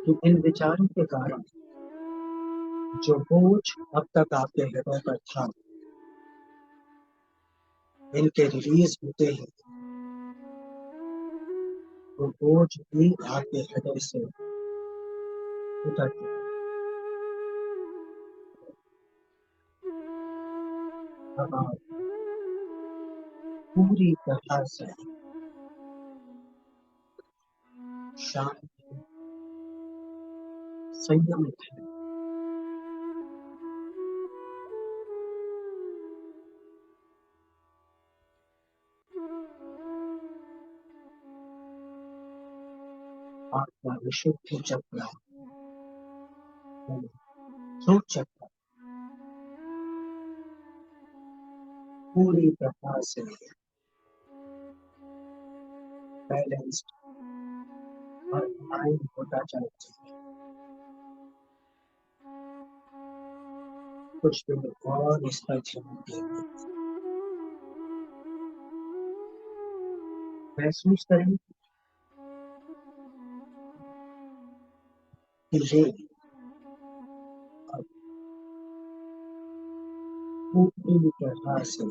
कि इन विचारों के कारण जो बोझ अब तक आपके हृदय पर था, इनके रिलीज होते हैं तो बोझ भी आपके हृदय से उतर जाए। अब आप पूरी तरह से शांत, संयमित है। आपका विशुद्ध चक्र, थ्रोट चक्र पूरी तरह से बैलेंस्ड और अलाइन होता चलता है। कुछ देर और इस पर ध्यान देंगे। महसूस करें कि ये अब पूरी तरह से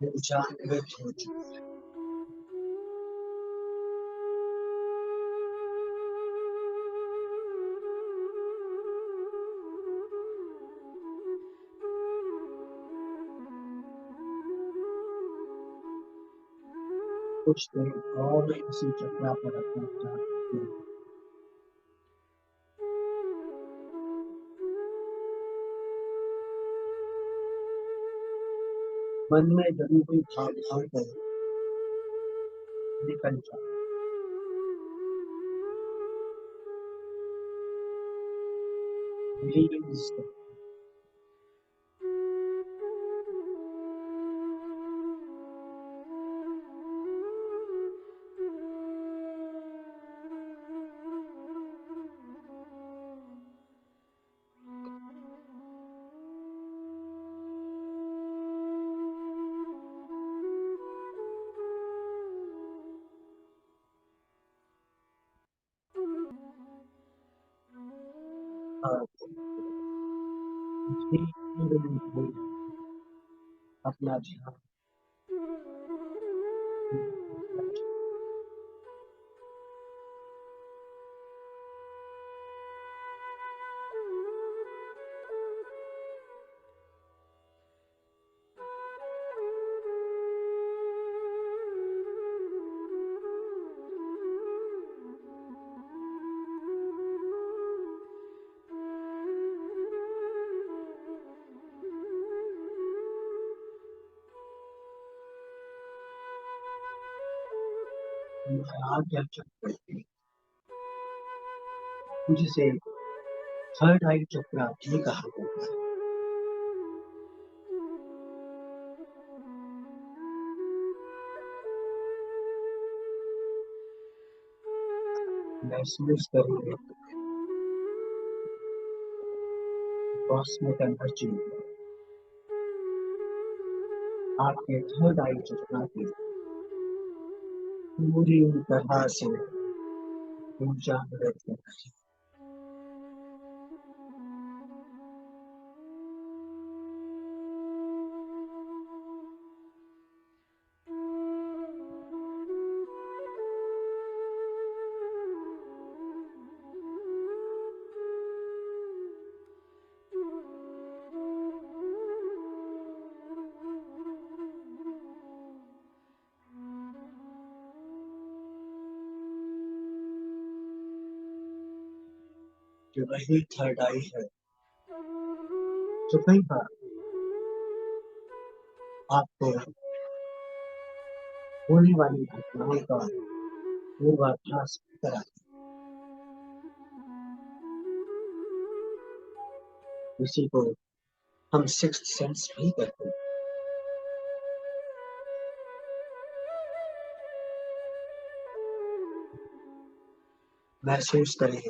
ऊर्जान्वित हो चुका है। कुछ देर और इसी चक्र पर अपना ध्यान दें। मन में दबी हुई भावनाओं को निकल जाए। रिलीज करें। अपना ध्यान आज्ञा चक्र, जिसे थर्ड आई चक्र भी कहा जाता है। महसूस करेंगे कॉस्मिक एनर्जी आपके थर्ड आई चक्र की पूरी तरह से ऊर्जा मदद कर रही है। जो वही थर्ड आई है जो कई बार आपको होने वाली घटनाओं का पूर्वाभास कराती है। इसी को हम सिक्स्थ सेंस भी कहते हैं। महसूस करें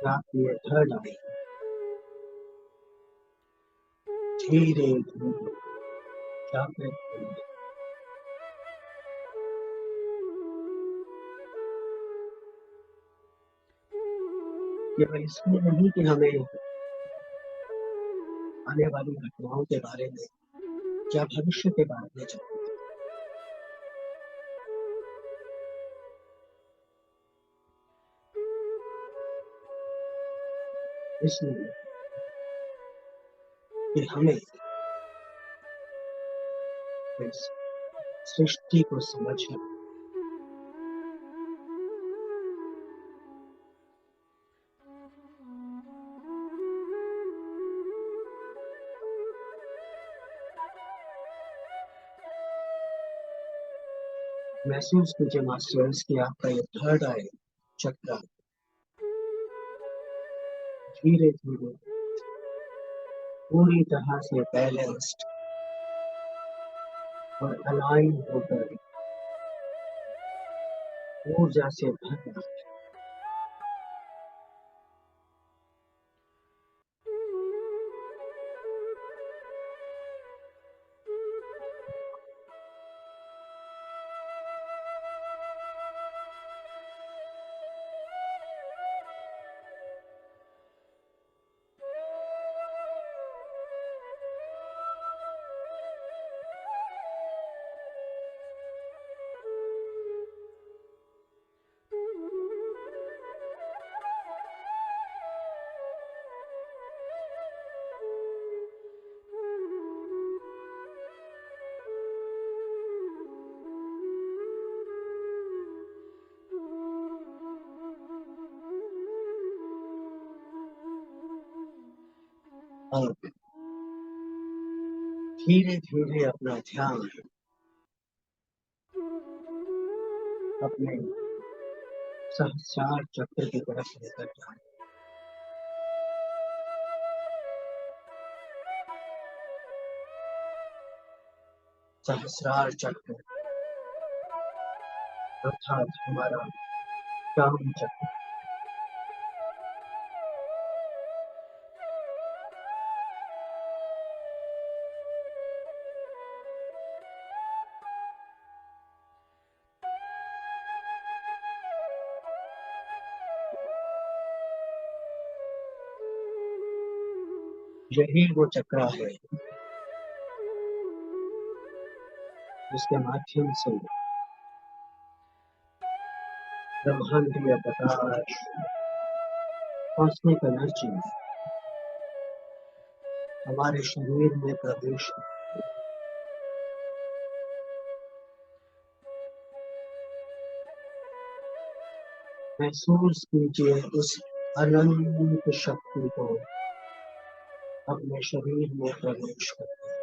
आपकी ये थर्ड आई धीरे धीरे जागृत हुई है। केवल इसलिए नहीं कि हमें आने वाली घटनाओं के बारे में या भविष्य के बारे में जानना, इसलिए कि हमें इस सृष्टि को समझना, महसूस कीजिए मास्टर्स कि आपका ये थर्ड आई चक्र धीरे धीरे पूरी तरह से बैलेंस्ड और अलाइन होकर ऊर्जा से भर रहा है। और धीरे धीरे अपना ध्यान अपने सहस्रार चक्र की तरफ लेकर जाए। सहस्रार चक्र अर्थात हमारा काम चक्र यही वो चक्रा है जिसके माध्यम से ब्रह्मांडीय प्रकाश, कॉस्मिक एनर्जी हमारे शरीर में प्रवेश करती है। महसूस कीजिए उस अनंत शक्ति को अपने शरीर में प्रवेश करते हैं।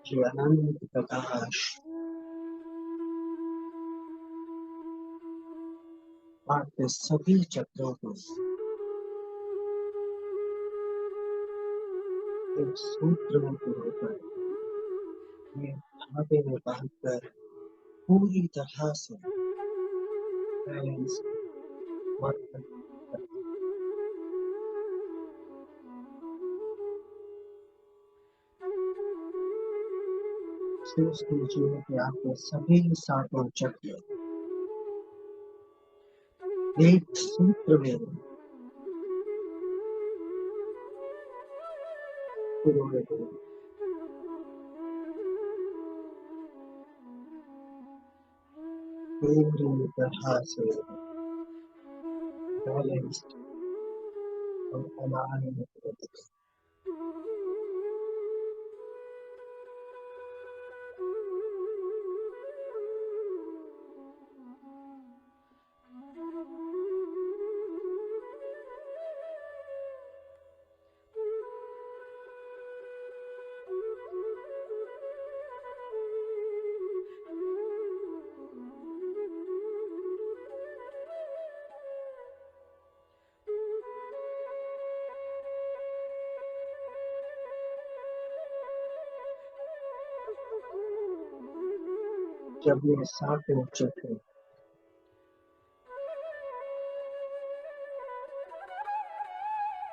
ये अनंत प्रकाश आपके सभी चक्रों को एक सूत्र में पिरोकर, एक धागे में बांधकर पूरी तरह से बैलेंस और महसूस कीजिए कि आपके सभी सातों चक्र एक सूत्र में पिरोए हुए हैं। पूरी तरह से बैलेंस्ड और अलाइन होते हैं। जब ये सातों चक्र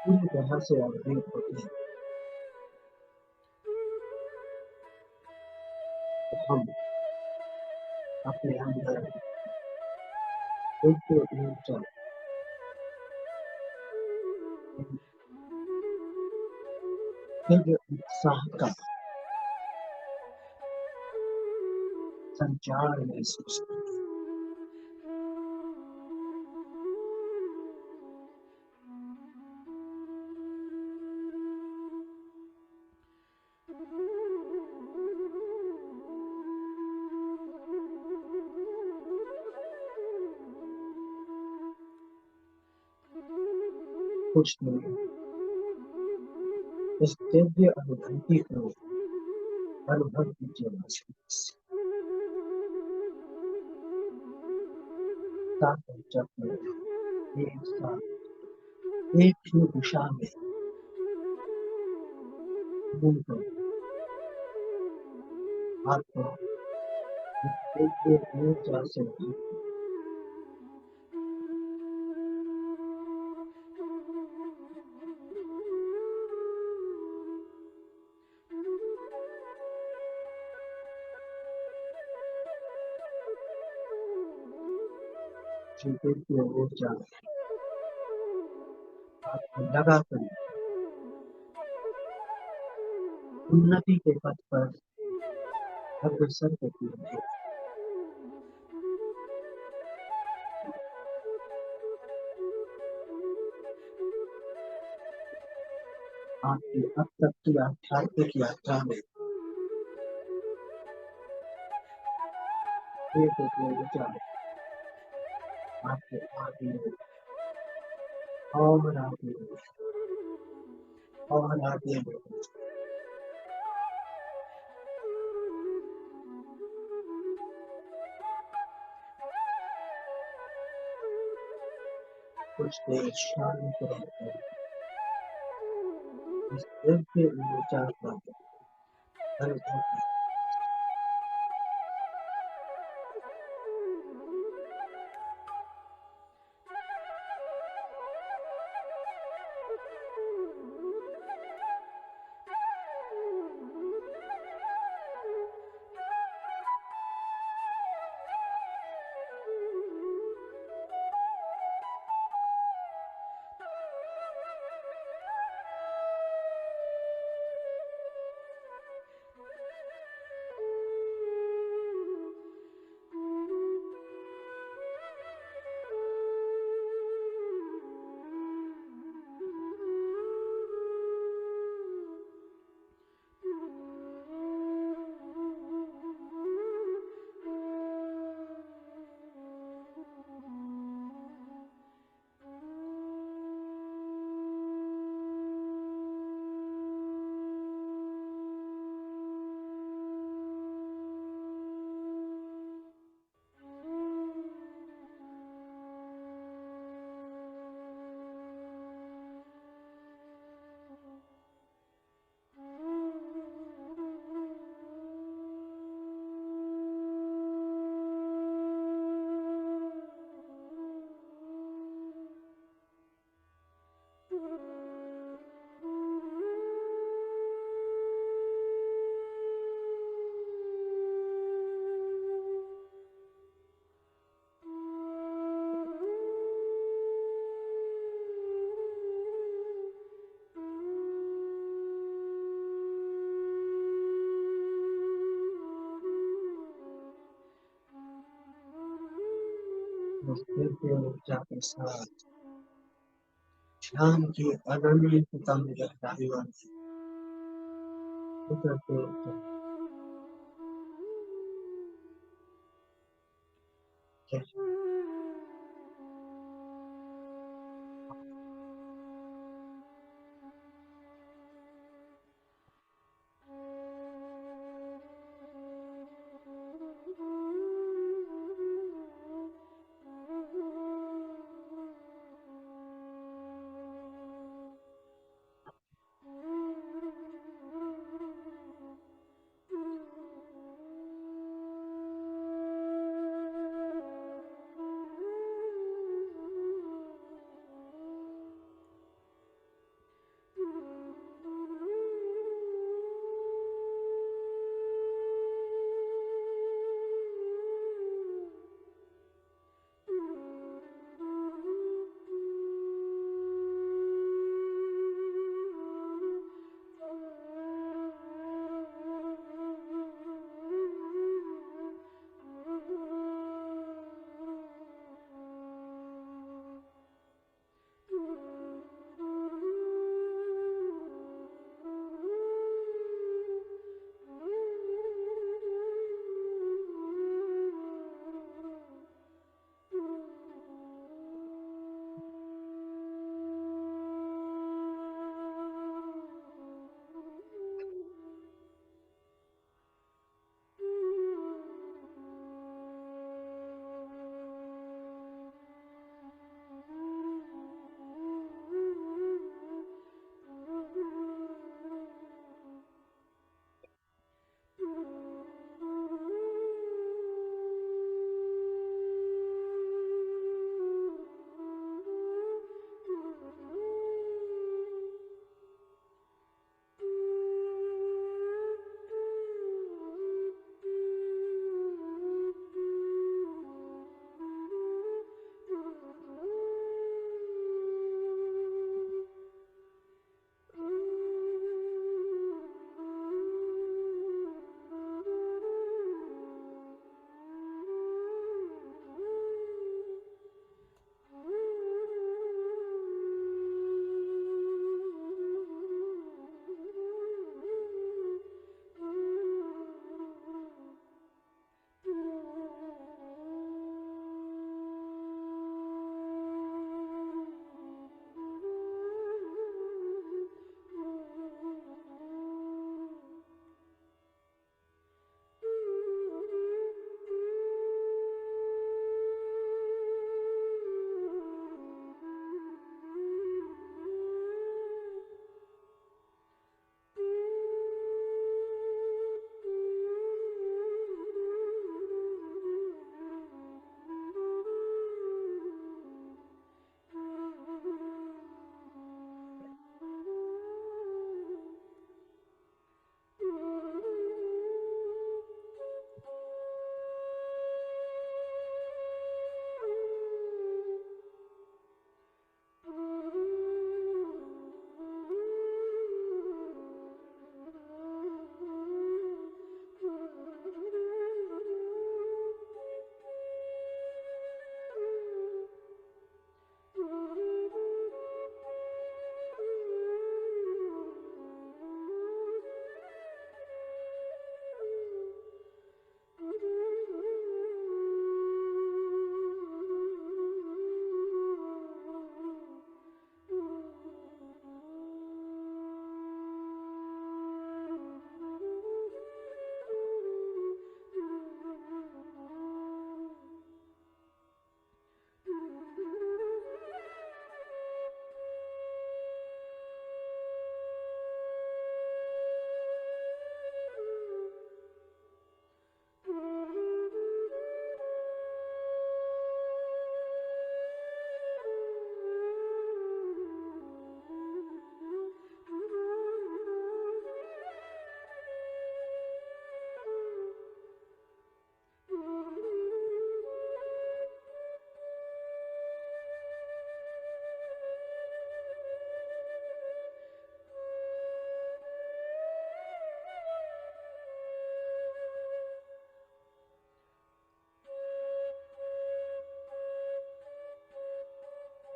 पूरी तरह से अवरुद्ध होते हैं तो हम अपने अंदर एक ऊर्जा, दिव्य उत्साह का संचार महसूस करते हैं। कुछ दिन इस दिव्य अनुभूति को अनुभव कीजिए महसूस। सातों चक्र एक साथ एक ही दिशा में घूमकर आपको एक दिव्य ऊर्जा से भरते हैं। जो दिव्य ऊर्जा आपको लगाकर उन्नति के पथ पर अग्रसर करती है। आपकी अब तक की आध्यात्मिक यात्रा में ये दिव्य ऊर्जा आपके आगे और आगे और आगे कुछ देर शांत रहकर इस दिव्य ऊर्जा का अनुभव करें। उस दिव्य ऊर्जा के साथ ध्यान की अनन्यतम गहराइयों में उतरते जाएं।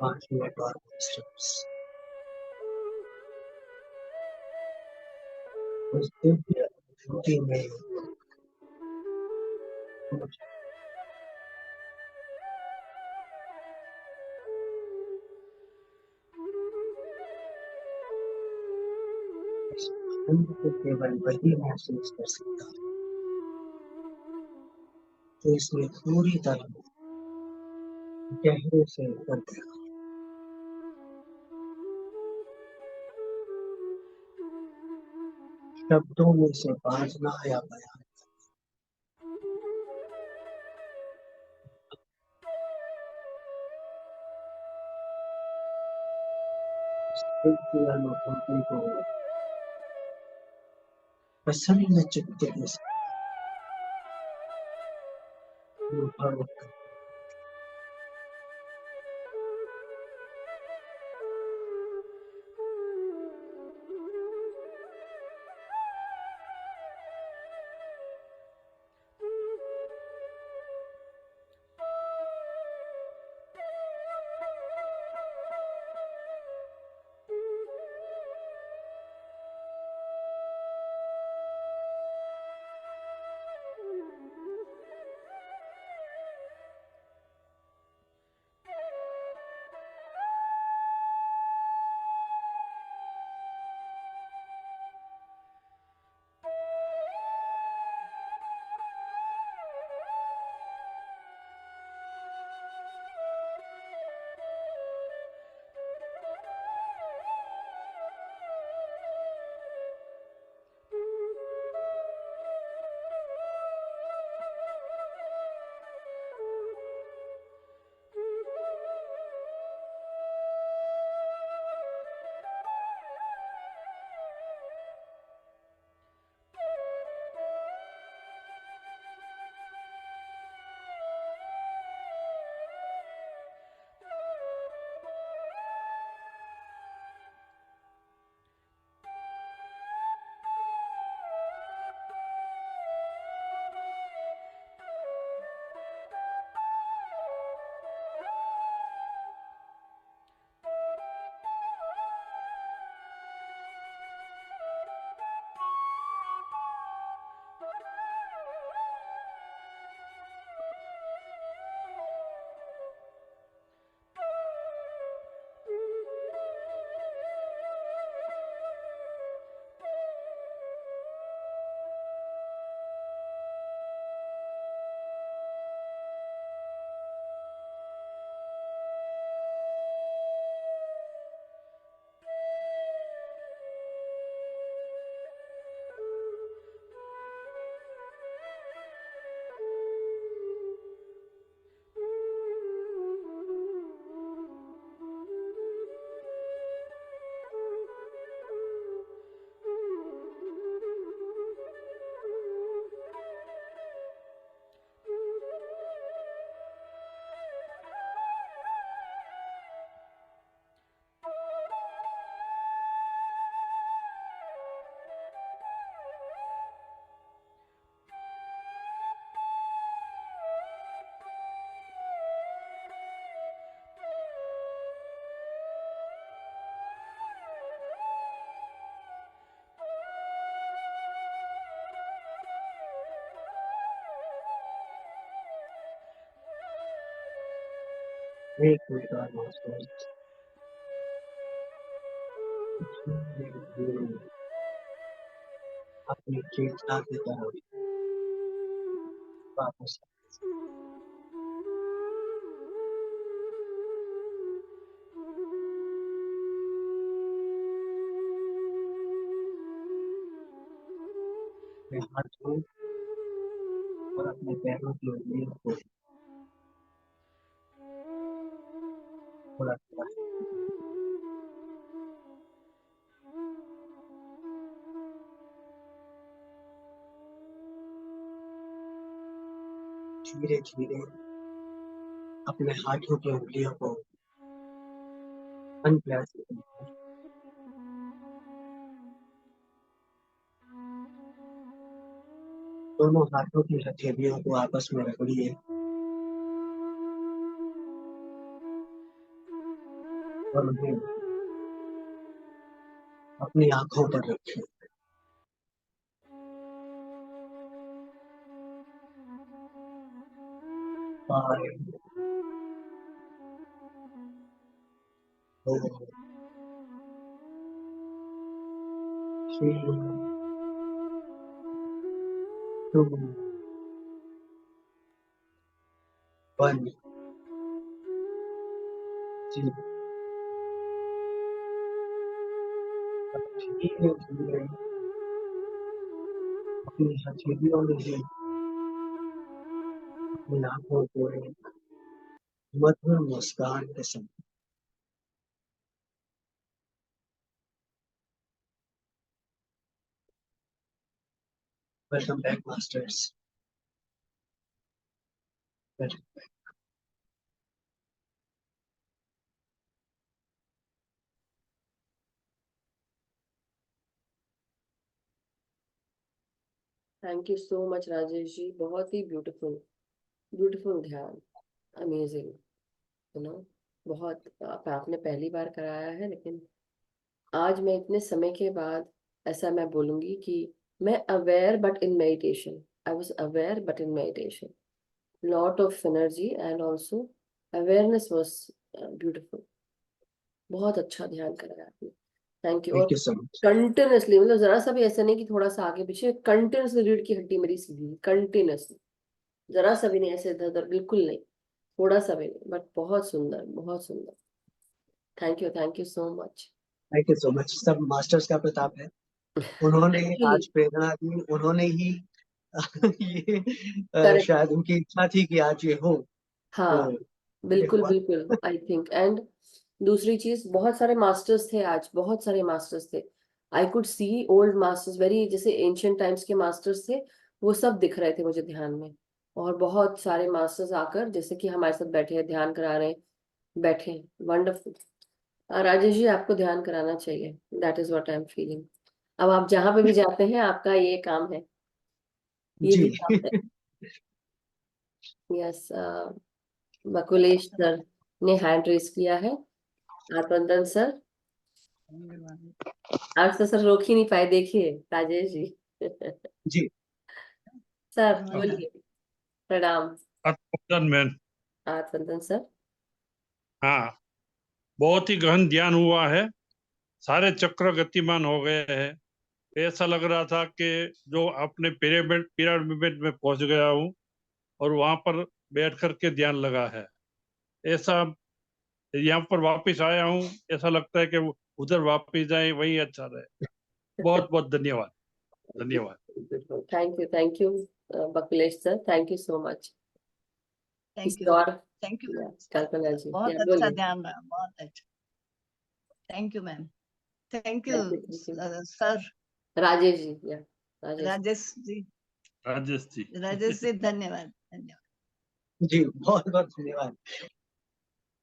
5 मिनट और स्टेप्स उस दिव्य अनुभूति में इस आनंद को केवल वही महसूस कर सकता है जो इसमें पूरी तरह गहरे से उतर गया। शब्दों में से बांधना या बयान दिव्य अनुभूति को प्रसन्न चित्त के साथ अनुभव कर। एक मिनट और महसूस अपनी चेतना की तरफ वापस अपने हाथों और अपने पैरों की उंगलियों को थोड़ा थोड़ा धीरे धीरे अपने हाथों की उंगलियों को अनप्रेस करें। दोनों हाथों की हथेलियों को आपस में रगड़िए। और उन्हें अपनी आंखों पर रखें। Five, 4, 3, 2, 1, 0। अब धीरे धीरे अपनी हथेलियों में ही अपनी आंखों को एक मधुर मुस्कान के संग। Welcome back masters. Thank you so much Rajesh ji, बहुत ही ब्यूटीफुल ब्यूटीफुल ध्यान, अमेजिंग, यू नो। बहुत आपने पहली बार कराया है, लेकिन आज मैं इतने समय के बाद ऐसा मैं बोलूंगी कि मैं aware but in meditation, I was aware but in meditation, lot of energy and also awareness was beautiful. बहुत अच्छा ध्यान कराया आपने, थैंक यू। थैंक और यू सो मच। कंटिन्यूसली, मतलब जरा सा भी ऐसा नहीं कि थोड़ा सा आगे पीछे, कंटिन्यूसली रीढ़ की हड्डी मेरी सीधी, कंटिन्यूसली, जरा सा भी नहीं ऐसे इधर उधर, बिल्कुल नहीं, थोड़ा सा भी नहीं, बट बहुत सुंदर, बहुत सुंदर। Thank you so much. Thank you so much. सब मास्टर्स का प्रताप है, उन्होंने एक्चुअली आज प्रेरणा दी, उन्होंने ही ये करेक्ट, शायद उनकी इच्छा थी कि आज ये हो, तो हाँ, ये बिल्कुल हुआ। बिल्कुल, आई थिंक। एंड दूसरी चीज, बहुत सारे मास्टर्स थे आज, बहुत सारे मास्टर्स थे, I could see old masters, very जैसे एंशियंट टाइम्स के मास्टर्स थे, वो सब दिख रहे थे मुझे ध्यान में। और बहुत सारे मास्टर्स आकर जैसे कि हमारे साथ बैठे हैं, ध्यान करा रहे हैं, बैठे हैं, वंडरफुल। राजेश जी, आपको ध्यान कराना चाहिए, that is what I am feeling. अब आप जहां पे भी जाते हैं, आपका ये काम है, ये जी। भी काम है। यस, बकुलेश सर ने हैंड रेस किया है। आत्मंदन सर, आज तो सर रोक ही नहीं पाए, देखिए राजेश जी। जी। सर बोलिए, प्रणाम। आत्मोदन मैन। आत्मंदन सर, हाँ, बहुत ही गहन ध्यान हुआ है, सारे चक्र गतिमान हो गए हैं। ऐसा लग रहा था कि जो अपने पिरामिड पिरामिड में पहुंच गया हूँ और वहां पर बैठ करके ध्यान लगा है। ऐसा यहाँ पर वापस आया हूँ, ऐसा लगता है कि उधर वापस जाए, वही अच्छा रहे। बहुत बहुत धन्यवाद, धन्यवाद। Thank you Bakulesh sir, thank you so much. Thank you, और thank you ma'am. Kalpana ji, बहुत या अच्छा बोलिए। ध्यान रहा, बहुत अच्छा। Thank you ma'am, thank you Thank you. Sir. Rajesh ji, या राजेश। राजेश जी, राजेश जी, राजेश जी, धन्यवाद, धन्यवाद। जी, बहुत बहुत धन्यवाद।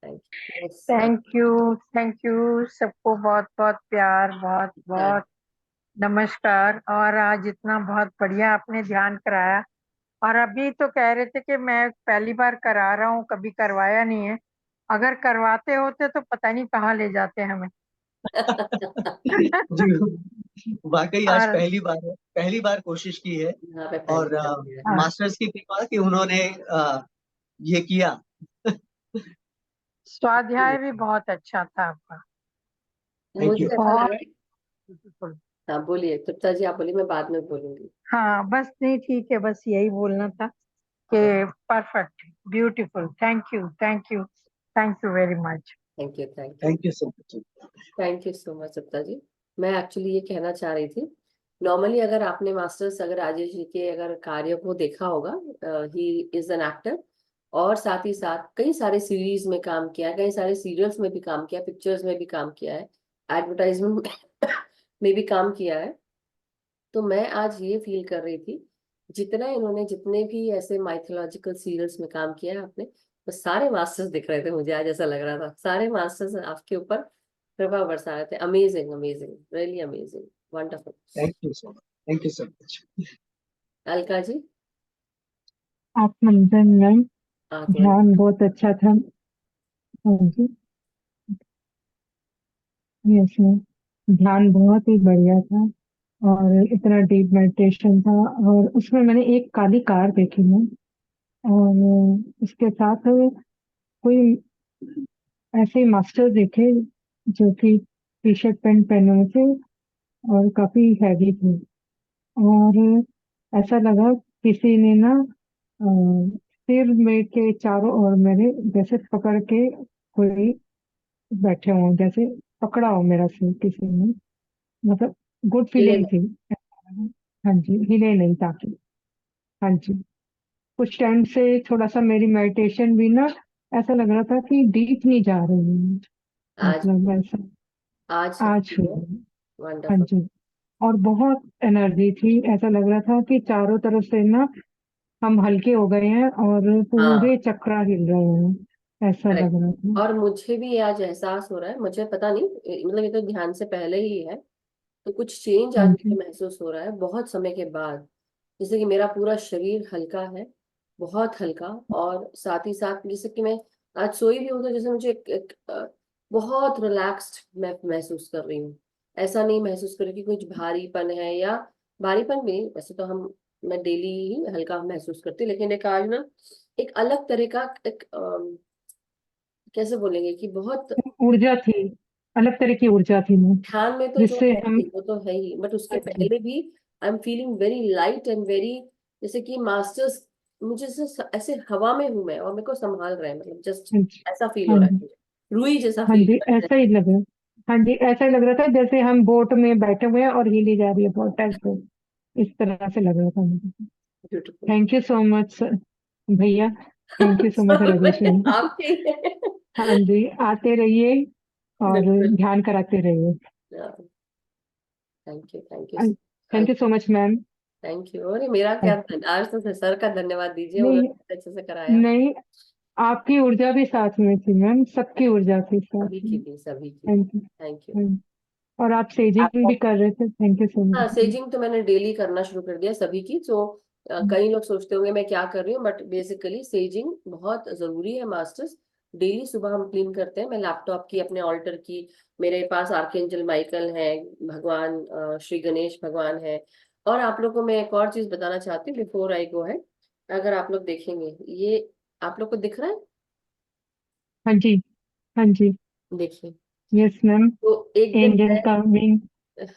Yes, थैंक यू सबको, बहुत बहुत प्यार, बहुत बहुत नमस्कार। और आज इतना बहुत बढ़िया आपने ध्यान कराया, और अभी तो कह रहे थे कि मैं पहली बार करा रहा हूँ, कभी करवाया नहीं है, अगर करवाते होते तो पता नहीं कहाँ ले जाते हमें। जी, वाकई आज और पहली बार कोशिश की है, यहाँ पे और पहली बार किया है। हाँ, मास्टर्स की कृपा कि उन्होंने ये किया। स्वाध्याय भी बहुत अच्छा था आपका, थैंक मुझे यू। ऐसा बहुत लगा, beautiful। हाँ बोलिए तृप्ता जी, आप बोलिए, मैं बाद में बोलूंगी। हाँ बस, नहीं ठीक है, बस यही बोलना था कि perfect, beautiful. Thank you very much. Thank you so much. Thank you so much Tripta ji. मैं एक्चुअली ये कहना चाह रही थी, नॉर्मली अगर आपने मास्टर्स, अगर राजेश जी के अगर कार्य को देखा होगा, ही इज एन एक्टर, और साथ ही साथ कई सारे सीरीज में काम किया है, कई सारे सीरियल्स में भी काम किया है, पिक्चर्स में भी काम किया है, एडवर्टाइजमेंट में भी काम किया है। तो मैं आज ये फील कर रही थी, जितना इन्होंने, जितने भी ऐसे माइथोलॉजिकल सीरियल्स में काम किया है आपने, तो सारे मास्टर्स दिख रहे थे मुझे, आज ऐसा लग रहा था सारे मास्टर्स आपके ऊपर कृपा बरसा रहे थे। Amazing, amazing, really amazing, wonderful. Thank you so much. Thank you so much. Alka ji, आत्मंथन मैम, आत्मन, ध्यान बहुत अच्छा था। हाँ जी, यस मैम, ध्यान बहुत ही बढ़िया था और इतना डीप मेडिटेशन था। और उसमें मैंने एक काली कार देखी मैम, और उसके साथ कोई ऐसे ही मास्टर देखे जो कि टी शर्ट पैंट पहने हुए थे और काफी हैवी थे। और ऐसा लगा किसी ने ना सिर में के चारों ओर मेरे जैसे पकड़ के कोई बैठे हों, जैसे पकड़ा हो मेरा सिर किसी ने। मतलब गुड हिले फीलिंग नहीं। थी। हाँ जी, हिले नहीं ताकि। हाँ जी, कुछ टाइम से थोड़ा सा मेरी मेडिटेशन भी ना ऐसा लग रहा था कि डीप नहीं जा रही है, आज मतलब ऐसा आज आज हुई है। हाँ वंडरफुल। जी, और बहुत एनर्जी थी। ऐसा लग रहा था कि चारों तरफ से ना हम हल्के हो गए हैं और हाँ, पूरे चक्रा हिल रहे हैं, ऐसा लग करेक्ट। रहा था। और मुझे भी आज एहसास हो रहा है, मुझे पता नहीं, मतलब ये तो ध्यान से पहले ही है, तो कुछ चेंज हाँ आज मुझे जी। महसूस हो रहा है बहुत समय के बाद। जैसे कि मेरा पूरा शरीर हल्का है, बहुत हल्का। और साथ ही साथ जैसे कि मैं आज सोई भी हूँ तो जैसे मुझे बहुत रिलैक्स्ड मैं महसूस कर रही हूँ। ऐसा नहीं महसूस कर रही कि कुछ भारीपन है, या भारीपन भी नहीं, वैसे तो हम मैं डेली ही हल्का महसूस करती हूँ, लेकिन एक आज ना एक अलग तरह का एक कैसे बोलेंगे कि बहुत ऊर्जा थी, अलग तरह की ऊर्जा थी मैं, ध्यान में तो जो जिससे है हम। ही, वो तो है ही, बट उसके हाँ जी। पहले भी I am feeling very light and very, जैसे कि मास्टर्स मुझे ऐसे हवा में हूं मैं और मेरे को संभाल रहे हैं, मतलब जस्ट हाँ जी। ऐसा फील हो हाँ रहा है जी। मुझे, रूही जैसा हाँ फील जी, हो रहा है। ऐसा ही लग रहा। हाँ जी, ऐसा ही लग रहा था जैसे हम बोट में बैठे हुए हैं और हिली जा रही है बोट, ऐसे इस तरह से लग रहा था मुझे। Beautiful. Thank you so much भैया। Thank you so much Rajesh भैया। आपके हाँ जी, आते रहिए और बिल्कुल। ध्यान कराते रहिए। Thank you, thank you. Thank you so much ma'am. Thank you. अरे मेरा क्या आज तो सर का धन्यवाद दीजिए, नहीं, उन्होंने अच्छे से कराया। नहीं, आपकी ऊर्जा भी साथ में थी मैम, सबकी ऊर्जा थी साथ सभी की में। भी, सभी की। Thank you. Thank you. और आप सेजिंग भी कर रहे थे, थैंक यू सो हाँ, मच। सेजिंग तो मैंने डेली करना शुरू कर दिया सभी की। सो कई लोग सोचते होंगे मैं क्या कर रही हूँ, बट बेसिकली सेजिंग बहुत जरूरी है मास्टर्स। डेली सुबह हम क्लीन करते हैं, मैं लैपटॉप की, अपने ऑल्टर की, मेरे पास आर्कएंजल माइकल है, भगवान श्री गणेश भगवान है। और आप लोग को मैं एक और चीज बताना चाहती हूँ बिफोर आई गो है। अगर आप लोग देखेंगे ये, आप लोग को दिख रहा है? हाँ जी। हाँ जी। देखिए। Yes ma'am. तो एक दिन एंजल का विंग।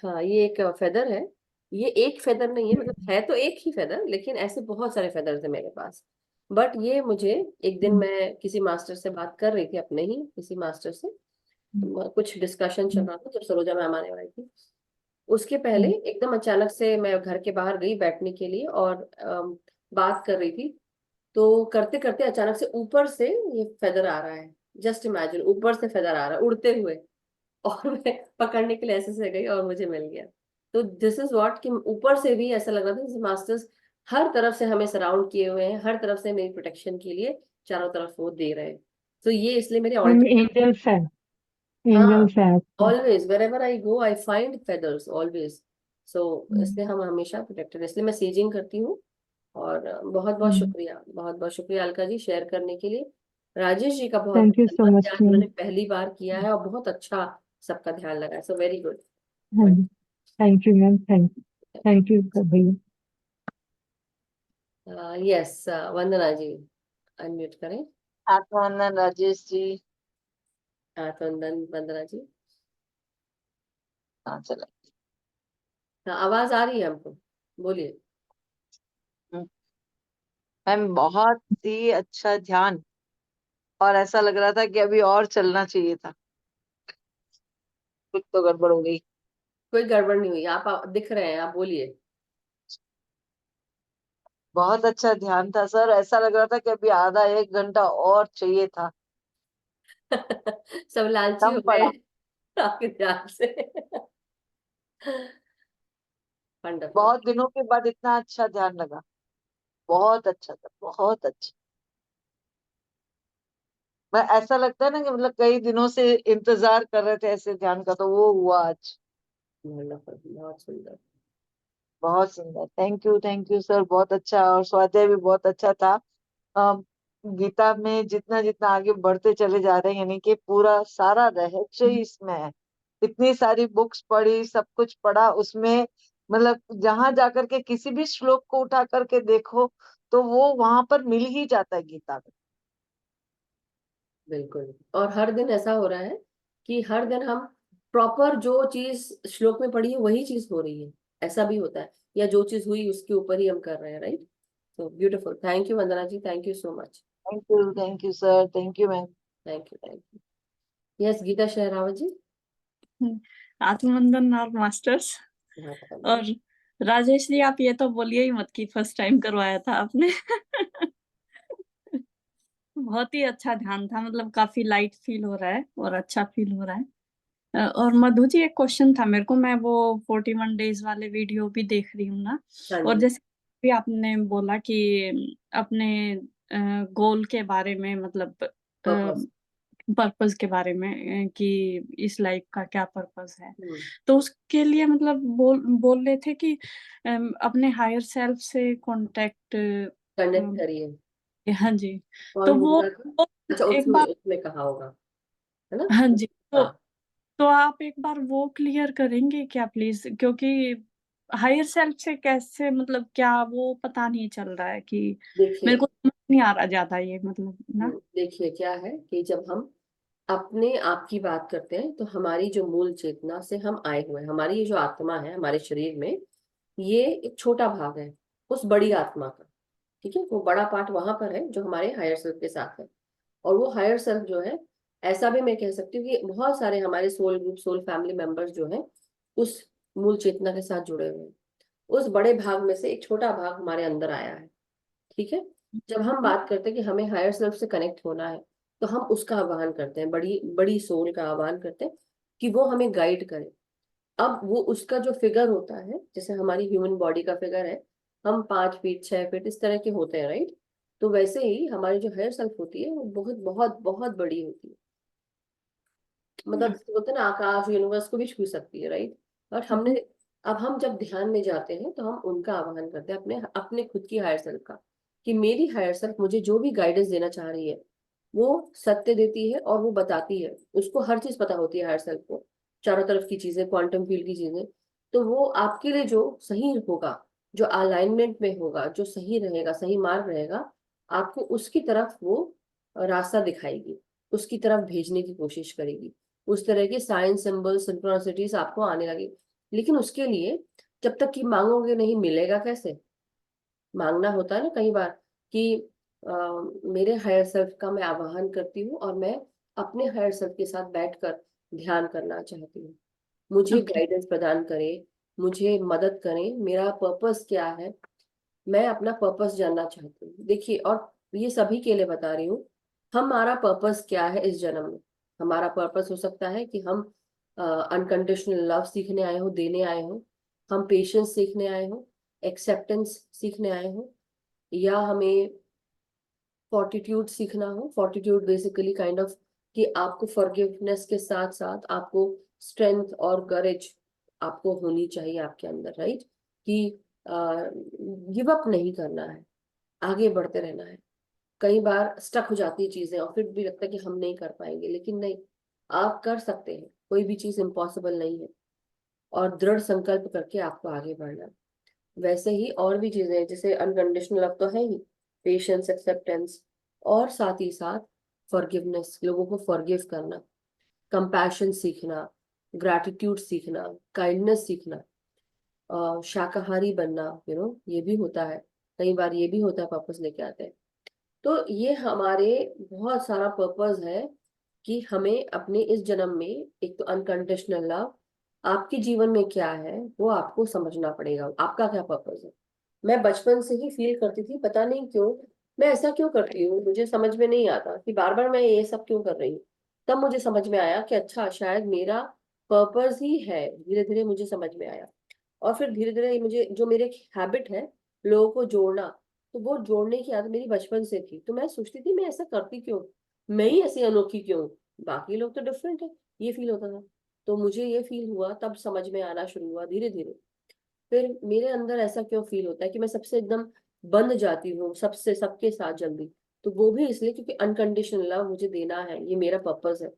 हाँ, ये एक फेदर है। ये एक फेदर नहीं है, मतलब है तो एक ही फेदर, लेकिन ऐसे बहुत सारे फेदर्स है मेरे पास। बट ये मुझे, एक दिन मैं किसी मास्टर से बात कर रही थी, अपने ही किसी मास्टर से, कुछ डिस्कशन चल रहा था जब सरोजा मैम आने वाली थी। उसके पहले एकदम अचानक से मैं घर के बाहर गई बैठने के लिए और बात कर रही थी। तो करते करते अचानक से ऊपर से ये फेदर आ रहा है। जस्ट इमेजिन, ऊपर से फेदर आ रहा है उड़ते हुए, और मैं पकड़ने के लिए ऐसे से गई और मुझे मिल गया। तो दिस इज व्हाट, कि ऊपर से भी ऐसा लग रहा था जैसे मास्टर्स हर तरफ से हमें सराउंड किए हुए हैं, हर तरफ से मेरी प्रोटेक्शन के लिए चारों तरफ वो दे रहे हैं। तो ये इसलिए मेरे मैम ऑल्टर। एंजल्स है, हाँ, एंजल्स है आपके। Always wherever I go I find feathers always. So इसलिए हम हमेशा प्रोटेक्टेड, इसलिए मैं सेजिंग करती हूँ। और बहुत बहुत शुक्रिया, बहुत बहुत शुक्रिया अलका जी शेयर करने के लिए। राजेश जी का बहुत बहुत थैंक यू सो धन्यवाद, मच आज मैम। उन्होंने पहली बार किया है और बहुत अच्छा सबका ध्यान लगा है। So very good. हाँ जी, thank you ma'am, thank you भैया। यस, वंदना जी अनम्यूट करें। आत्मानंद राजेश जी। तो वंदना जी। हाँ चलो। हाँ, आवाज आ रही है हमको, बोलिए। मैम बहुत ही अच्छा ध्यान, और ऐसा लग रहा था कि अभी और चलना चाहिए था, कुछ तो गड़बड़ हो गई। कोई गड़बड़ नहीं हुई, आप दिख रहे हैं, आप बोलिए। बहुत अच्छा ध्यान था सर, ऐसा लग रहा था कि अभी आधा एक घंटा और चाहिए था। सब लालची दम हो गए पड़ा। आपके ध्यान से। वंडरफुल। बहुत दिनों के बाद इतना अच्छा ध्यान लगा, बहुत अच्छा था, बहुत अच्छा। मैं ऐसा लगता है ना कि मतलब कई दिनों से इंतजार कर रहे थे ऐसे ध्यान का, तो वो हुआ आज। वंडरफुल, बहुत सुंदर। बहुत सुंदर, थैंक यू सर, बहुत अच्छा, और स्वाध्याय भी बहुत अच्छा था। अम, गीता में जितना जितना आगे बढ़ते चले जा रहे हैं, यानी कि पूरा सारा रहस्य ही इसमें है। इतनी सारी बुक्स पढ़ी, सब कुछ पढ़ा, उसमें मतलब जहां जाकर के किसी भी श्लोक को उठा करके देखो तो वो वहां पर मिल ही जाता है गीता में। बिल्कुल। और हर दिन ऐसा हो रहा है कि हर दिन हम प्रॉपर जो चीज श्लोक में पढ़ी है वही चीज हो रही है, ऐसा भी होता है, या जो चीज हुई उसके ऊपर ही हम कर रहे हैं, राइट। तो beautiful, thank you Vandana ji, thank you so much. Thank you sir, thank you ma'am. Thank you. Yes, Geeta Sherawat ji. आत्मवंदन और मास्टर्स। हाँ, और राजेश जी, आप ये तो बोलिए ही मत कि फर्स्ट टाइम करवाया था आपने। बहुत ही अच्छा ध्यान था, मतलब काफी लाइट फील हो रहा है और अच्छा फील हो रहा है। और मधु जी, एक क्वेश्चन था मेरे को, मैं वो 41 डेज वाले वीडियो भी देख रही हूँ ना, हाँ और जी। जैसे भी आपने बोला कि अपने गोल के बारे में, मतलब पर्पस। पर्पस के बारे में, कि इस लाइफ का क्या पर्पस है, हम्म। तो उसके लिए मतलब बोल रहे थे कि अपने हायर सेल्फ से कांटेक्ट। कनेक्ट करिए। हाँ जी। तो कौन बोल रहा था? वो अच्छा, एक उसमें बार, उसमें कहा होगा, है ना। हाँ जी, हाँ, तो आप एक बार वो क्लियर करेंगे क्या प्लीज, क्योंकि हायर सेल्फ से कैसे, मतलब क्या वो पता नहीं चल रहा है कि मेरे देखिए। को समझ नहीं आ रहा ज्यादा ये, मतलब ना। देखिए क्या है कि जब हम अपने आप की बात करते हैं तो हमारी जो मूल चेतना से हम आए हुए हैं, हमारी ये जो आत्मा है हमारे शरीर में, ये एक छोटा भाग है उस बड़ी आत्मा का। ठीक है, वो बड़ा पार्ट वहां पर है जो हमारे हायर सेल्फ के साथ है। और वो हायर सेल्फ जो है, ऐसा भी मैं कह सकती हूँ कि बहुत सारे हमारे soul group, soul family members जो हैं उस मूल चेतना के साथ जुड़े हुए हैं। उस बड़े भाग में से एक छोटा भाग हमारे अंदर आया है। ठीक है। जब हम बात करते हैं कि हमें हायर सेल्फ से कनेक्ट होना है, तो हम उसका आह्वान करते हैं, बड़ी बड़ी सोल का आह्वान करते हैं कि वो हमें गाइड करे। अब वो उसका जो फिगर होता है, जैसे हमारी ह्यूमन बॉडी का फिगर है, हम 5 फीट 6 फीट इस तरह के होते हैं, राइट। तो वैसे ही हमारी जो हायर सेल्फ होती है वो बहुत बहुत बहुत बड़ी होती है। मतलब जैसे बोलते हैं ना, आकाश यूनिवर्स को भी छू सकती है, राइट। और हमने, अब हम जब ध्यान में जाते हैं तो हम उनका आह्वान करते हैं, अपने अपने खुद की हायर सेल्फ का, कि मेरी हायर सेल्फ मुझे जो भी गाइडेंस देना चाह रही है वो सत्य देती है और वो बताती है। उसको हर चीज पता होती है हायर सेल्फ को, चारों तरफ की चीजें, क्वांटम फील्ड की चीजें। तो वो आपके लिए जो सही होगा, जो अलाइनमेंट में होगा, जो सही रहेगा, सही मार्ग रहेगा, आपको उसकी तरफ वो रास्ता दिखाएगी, उसकी तरफ भेजने की कोशिश करेगी। उस तरह के साइंस सिंबल सिंक्रोनिसिटीज आपको आने लगे। लेकिन उसके लिए जब तक कि मांगोगे नहीं, मिलेगा कैसे। मांगना होता है ना कई बार कि अ, मेरे हायर सेल्फ का मैं आवाहन करती हूँ और मैं अपने हायर सेल्फ के साथ बैठकर ध्यान करना चाहती हूँ, मुझे ओके। गाइडेंस प्रदान करें, मुझे मदद करें, मेरा पर्पस क्या है, मैं अपना पर्पस जानना चाहती हूँ। देखिए, और ये सभी के लिए बता रही हूँ, हमारा पर्पस क्या है इस जन्म में। हमारा पर्पस हो सकता है कि हम अनकंडीशनल लव सीखने आए हो, देने आए हो, हम पेशेंस सीखने आए हो, एक्सेप्टेंस सीखने आए हो, या हमें फोर्टिट्यूड सीखना हो। फोर्टिट्यूड बेसिकली काइंड ऑफ कि आपको फॉरगिवनेस के साथ साथ आपको स्ट्रेंथ और करेज आपको होनी चाहिए आपके अंदर, राइट। कि गिव अप नहीं करना है, आगे बढ़ते रहना है। कई बार स्टक हो जाती है चीजें और फिर भी लगता है कि हम नहीं कर पाएंगे, लेकिन नहीं, आप कर सकते हैं, कोई भी चीज इम्पॉसिबल नहीं है। और दृढ़ संकल्प करके आपको आगे बढ़ना है। वैसे ही और भी चीजें हैं, जैसे अनकंडीशनल लव तो है ही, पेशेंस, एक्सेप्टेंस, और साथ ही साथ फॉरगिवनेस, लोगों को फॉरगिव करना, कंपैशन सीखना, ग्रैटिट्यूड सीखना, काइंडनेस सीखना, शाकाहारी बनना, ये भी होता है। कई बार ये भी होता है, पर्पस लेके आते हैं। तो ये हमारे बहुत सारा पर्पस है कि हमें अपने इस जन्म में, एक तो अनकंडीशनल लव आपके जीवन में क्या है वो आपको समझना पड़ेगा, आपका क्या पर्पस है। मैं बचपन से ही फील करती थी, पता नहीं क्यों मैं ऐसा क्यों करती हूँ, मुझे समझ में नहीं आता कि बार बार मैं ये सब क्यों कर रही हूँ। तब मुझे समझ में आया कि अच्छा, शायद मेरा पर्पस ही है। धीरे धीरे मुझे समझ में आया। और फिर धीरे धीरे मुझे, जो मेरे हैबिट है लोगों को जोड़ना, तो वो जोड़ने की आदत मेरी बचपन से थी। तो मैं सोचती थी मैं ऐसा करती क्यों, मैं ही ऐसी अनोखी क्यों, बाकी लोग तो डिफरेंट है, ये फील होता था। तो मुझे ये फील हुआ, तब समझ में आना शुरू हुआ धीरे धीरे। फिर मेरे अंदर ऐसा क्यों फील होता है कि मैं सबसे एकदम बंध जाती हूँ, सबसे, सबके साथ जल्दी। तो वो भी इसलिए क्योंकि अनकंडीशनल लव मुझे देना है, ये मेरा पर्पस है।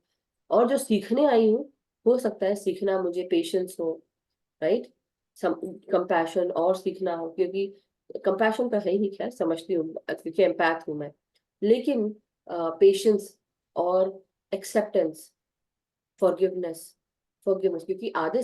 और जो सीखने आई हूँ हो सकता है सीखना मुझे पेशेंस हो, राइट, कंपैशन और सीखना हो, क्योंकि कंपैशन तो है ही, खैर समझती हूँ क्योंकि एम्पैथ हूँ मैं, लेकिन पेशेंस और एक्सेप्टेंस, फॉरगिवनेस, क्योंकि आधे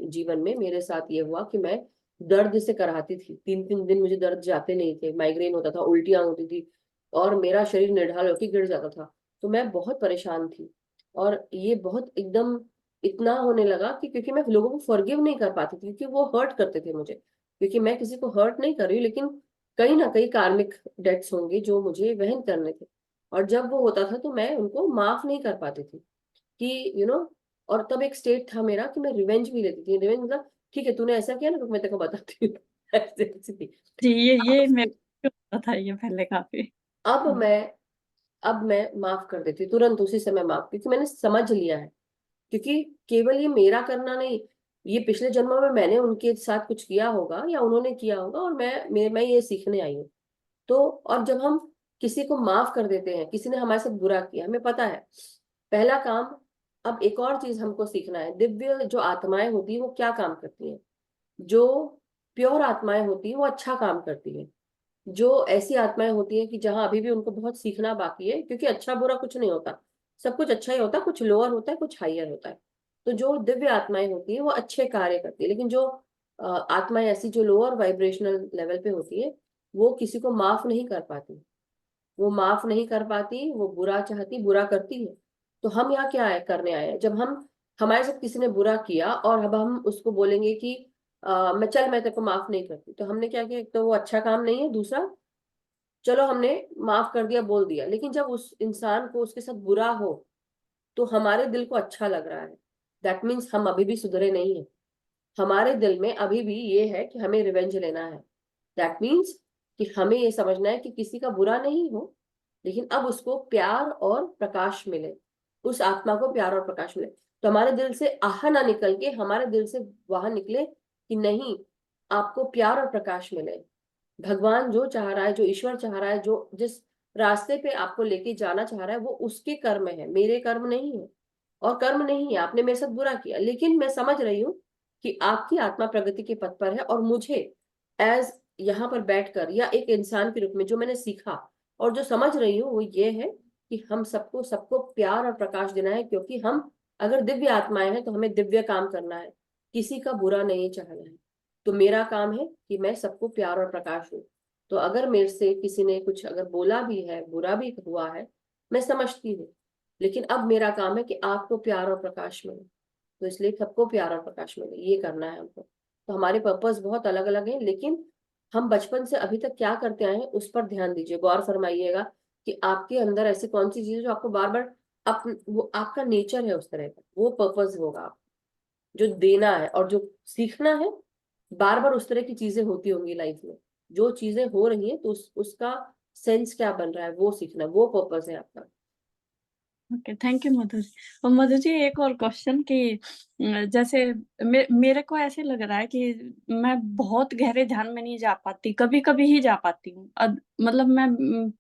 जीवन में मेरे साथ ये हुआ कि मैं दर्द से कराहती थी, 3-3 दिन मुझे दर्द जाते नहीं थे, माइग्रेन होता था, उल्टियां होती थी और मेरा शरीर निढाल होकर गिर जाता था। तो मैं बहुत परेशान थी और ये बहुत एकदम इतना होने लगा कि क्योंकि मैं लोगों को फॉरगिव नहीं कर पाती थी, क्योंकि वो हर्ट करते थे मुझे, क्योंकि मैं किसी को हर्ट नहीं कर रही हूँ, लेकिन कहीं ना कहीं कार्मिक डेट्स होंगे जो मुझे वहन करने थे, और जब वो होता था तो मैं उनको माफ नहीं कर पाती थी कि और तब एक स्टेट था मेरा कि मैं रिवेंज भी लेती थी। रिवेंज मतलब ठीक है तूने ऐसा किया ना तो मैं तेरे को बताती हूँ ऐसी थी। जी, ये अब मेरे को पता है, ये पहले काफी। अब मैं अब मैं माफ कर देती हूँ तुरंत, उसी समय माफ, क्योंकि मैंने समझ लिया है, क्योंकि केवल ये मेरा करना नहीं, ये पिछले जन्मों में मैंने उनके साथ कुछ किया होगा या उन्होंने किया होगा और मैं ये सीखने आई हूँ। तो और जब हम किसी को माफ कर देते हैं, किसी ने हमारे साथ बुरा किया, हमें पता है पहला काम, अब एक और चीज हमको सीखना है, दिव्य जो आत्माएं होती है वो क्या काम करती हैं। जो प्योर आत्माएं होती है वो अच्छा काम करती है। जो ऐसी आत्माएं होती हैं कि जहां अभी भी उनको बहुत सीखना बाकी है, क्योंकि अच्छा बुरा कुछ नहीं होता, सब कुछ अच्छा ही होता है, कुछ लोअर होता है, कुछ हाइयर होता है। तो जो दिव्य आत्माएं होती है वो अच्छे कार्य करती है, लेकिन जो आत्माएं ऐसी जो लोअर वाइब्रेशनल लेवल पे होती है, वो किसी को माफ नहीं कर पाती, वो माफ नहीं कर पाती, वो बुरा चाहती, बुरा करती है। तो हम यहाँ क्या है करने आए हैं, जब हम हमारे साथ किसी ने बुरा किया और अब हम उसको बोलेंगे कि मैं तेरे को माफ नहीं करती, तो हमने क्या किया, एक तो वो अच्छा काम नहीं है, दूसरा चलो हमने माफ कर दिया, बोल दिया, लेकिन जब उस इंसान को उसके साथ बुरा हो तो हमारे दिल को अच्छा लग रहा है, दैट मीन्स हम अभी भी सुधरे नहीं है, हमारे दिल में अभी भी ये है कि हमें रिवेंज लेना है। दैट मीन्स कि हमें ये समझना है कि किसी का बुरा नहीं हो, लेकिन अब उसको प्यार और प्रकाश मिले, उस आत्मा को प्यार और प्रकाश मिले। तो हमारे दिल से आह ना निकल के हमारे दिल से वहां निकले कि नहीं, आपको प्यार और प्रकाश मिले। भगवान जो चाह रहा है, जो ईश्वर चाह रहा है, जो जिस रास्ते पे आपको लेके जाना चाह रहा है, वो उसके कर्म है, मेरे कर्म नहीं है। और कर्म नहीं है, आपने मेरे साथ बुरा किया, लेकिन मैं समझ रही हूँ कि आपकी आत्मा प्रगति के पथ पर है, और मुझे एज यहाँ पर बैठकर या एक इंसान के रूप में जो मैंने सीखा और जो समझ रही हूँ वो ये है कि हम सबको सबको प्यार और प्रकाश देना है, क्योंकि हम अगर दिव्य आत्माएं हैं तो हमें दिव्य काम करना है, किसी का बुरा नहीं चाहना है। तो मेरा काम है कि मैं सबको प्यार और प्रकाश दूं। तो अगर मेरे से किसी ने कुछ अगर बोला भी है, बुरा भी हुआ है, मैं समझती हूँ, लेकिन अब मेरा काम है कि आपको प्यार और प्रकाश मिले, तो इसलिए सबको प्यार और प्रकाश मिले, ये करना है हमको। तो हमारे पर्पस बहुत अलग अलग हैं, लेकिन हम बचपन से अभी तक क्या करते आए हैं उस पर ध्यान दीजिए, गौर फरमाइएगा कि आपके अंदर ऐसी कौन सी चीज है जो आपको बार बार वो आपका नेचर है उस तरह का, वो पर्पस होगा आप जो देना है और जो सीखना है। बार बार उस तरह की चीजें होती होंगी लाइफ में, जो चीजें हो रही हैं तो उसका सेंस क्या बन रहा है वो सीखना, वो पर्पस है आपका। Okay, thank you Madhu ji. और मधु जी एक और क्वेश्चन कि जैसे मेरे को ऐसे लग रहा है कि मैं बहुत गहरे ध्यान में नहीं जा पाती, कभी कभी ही जा पाती हूँ। मतलब मैं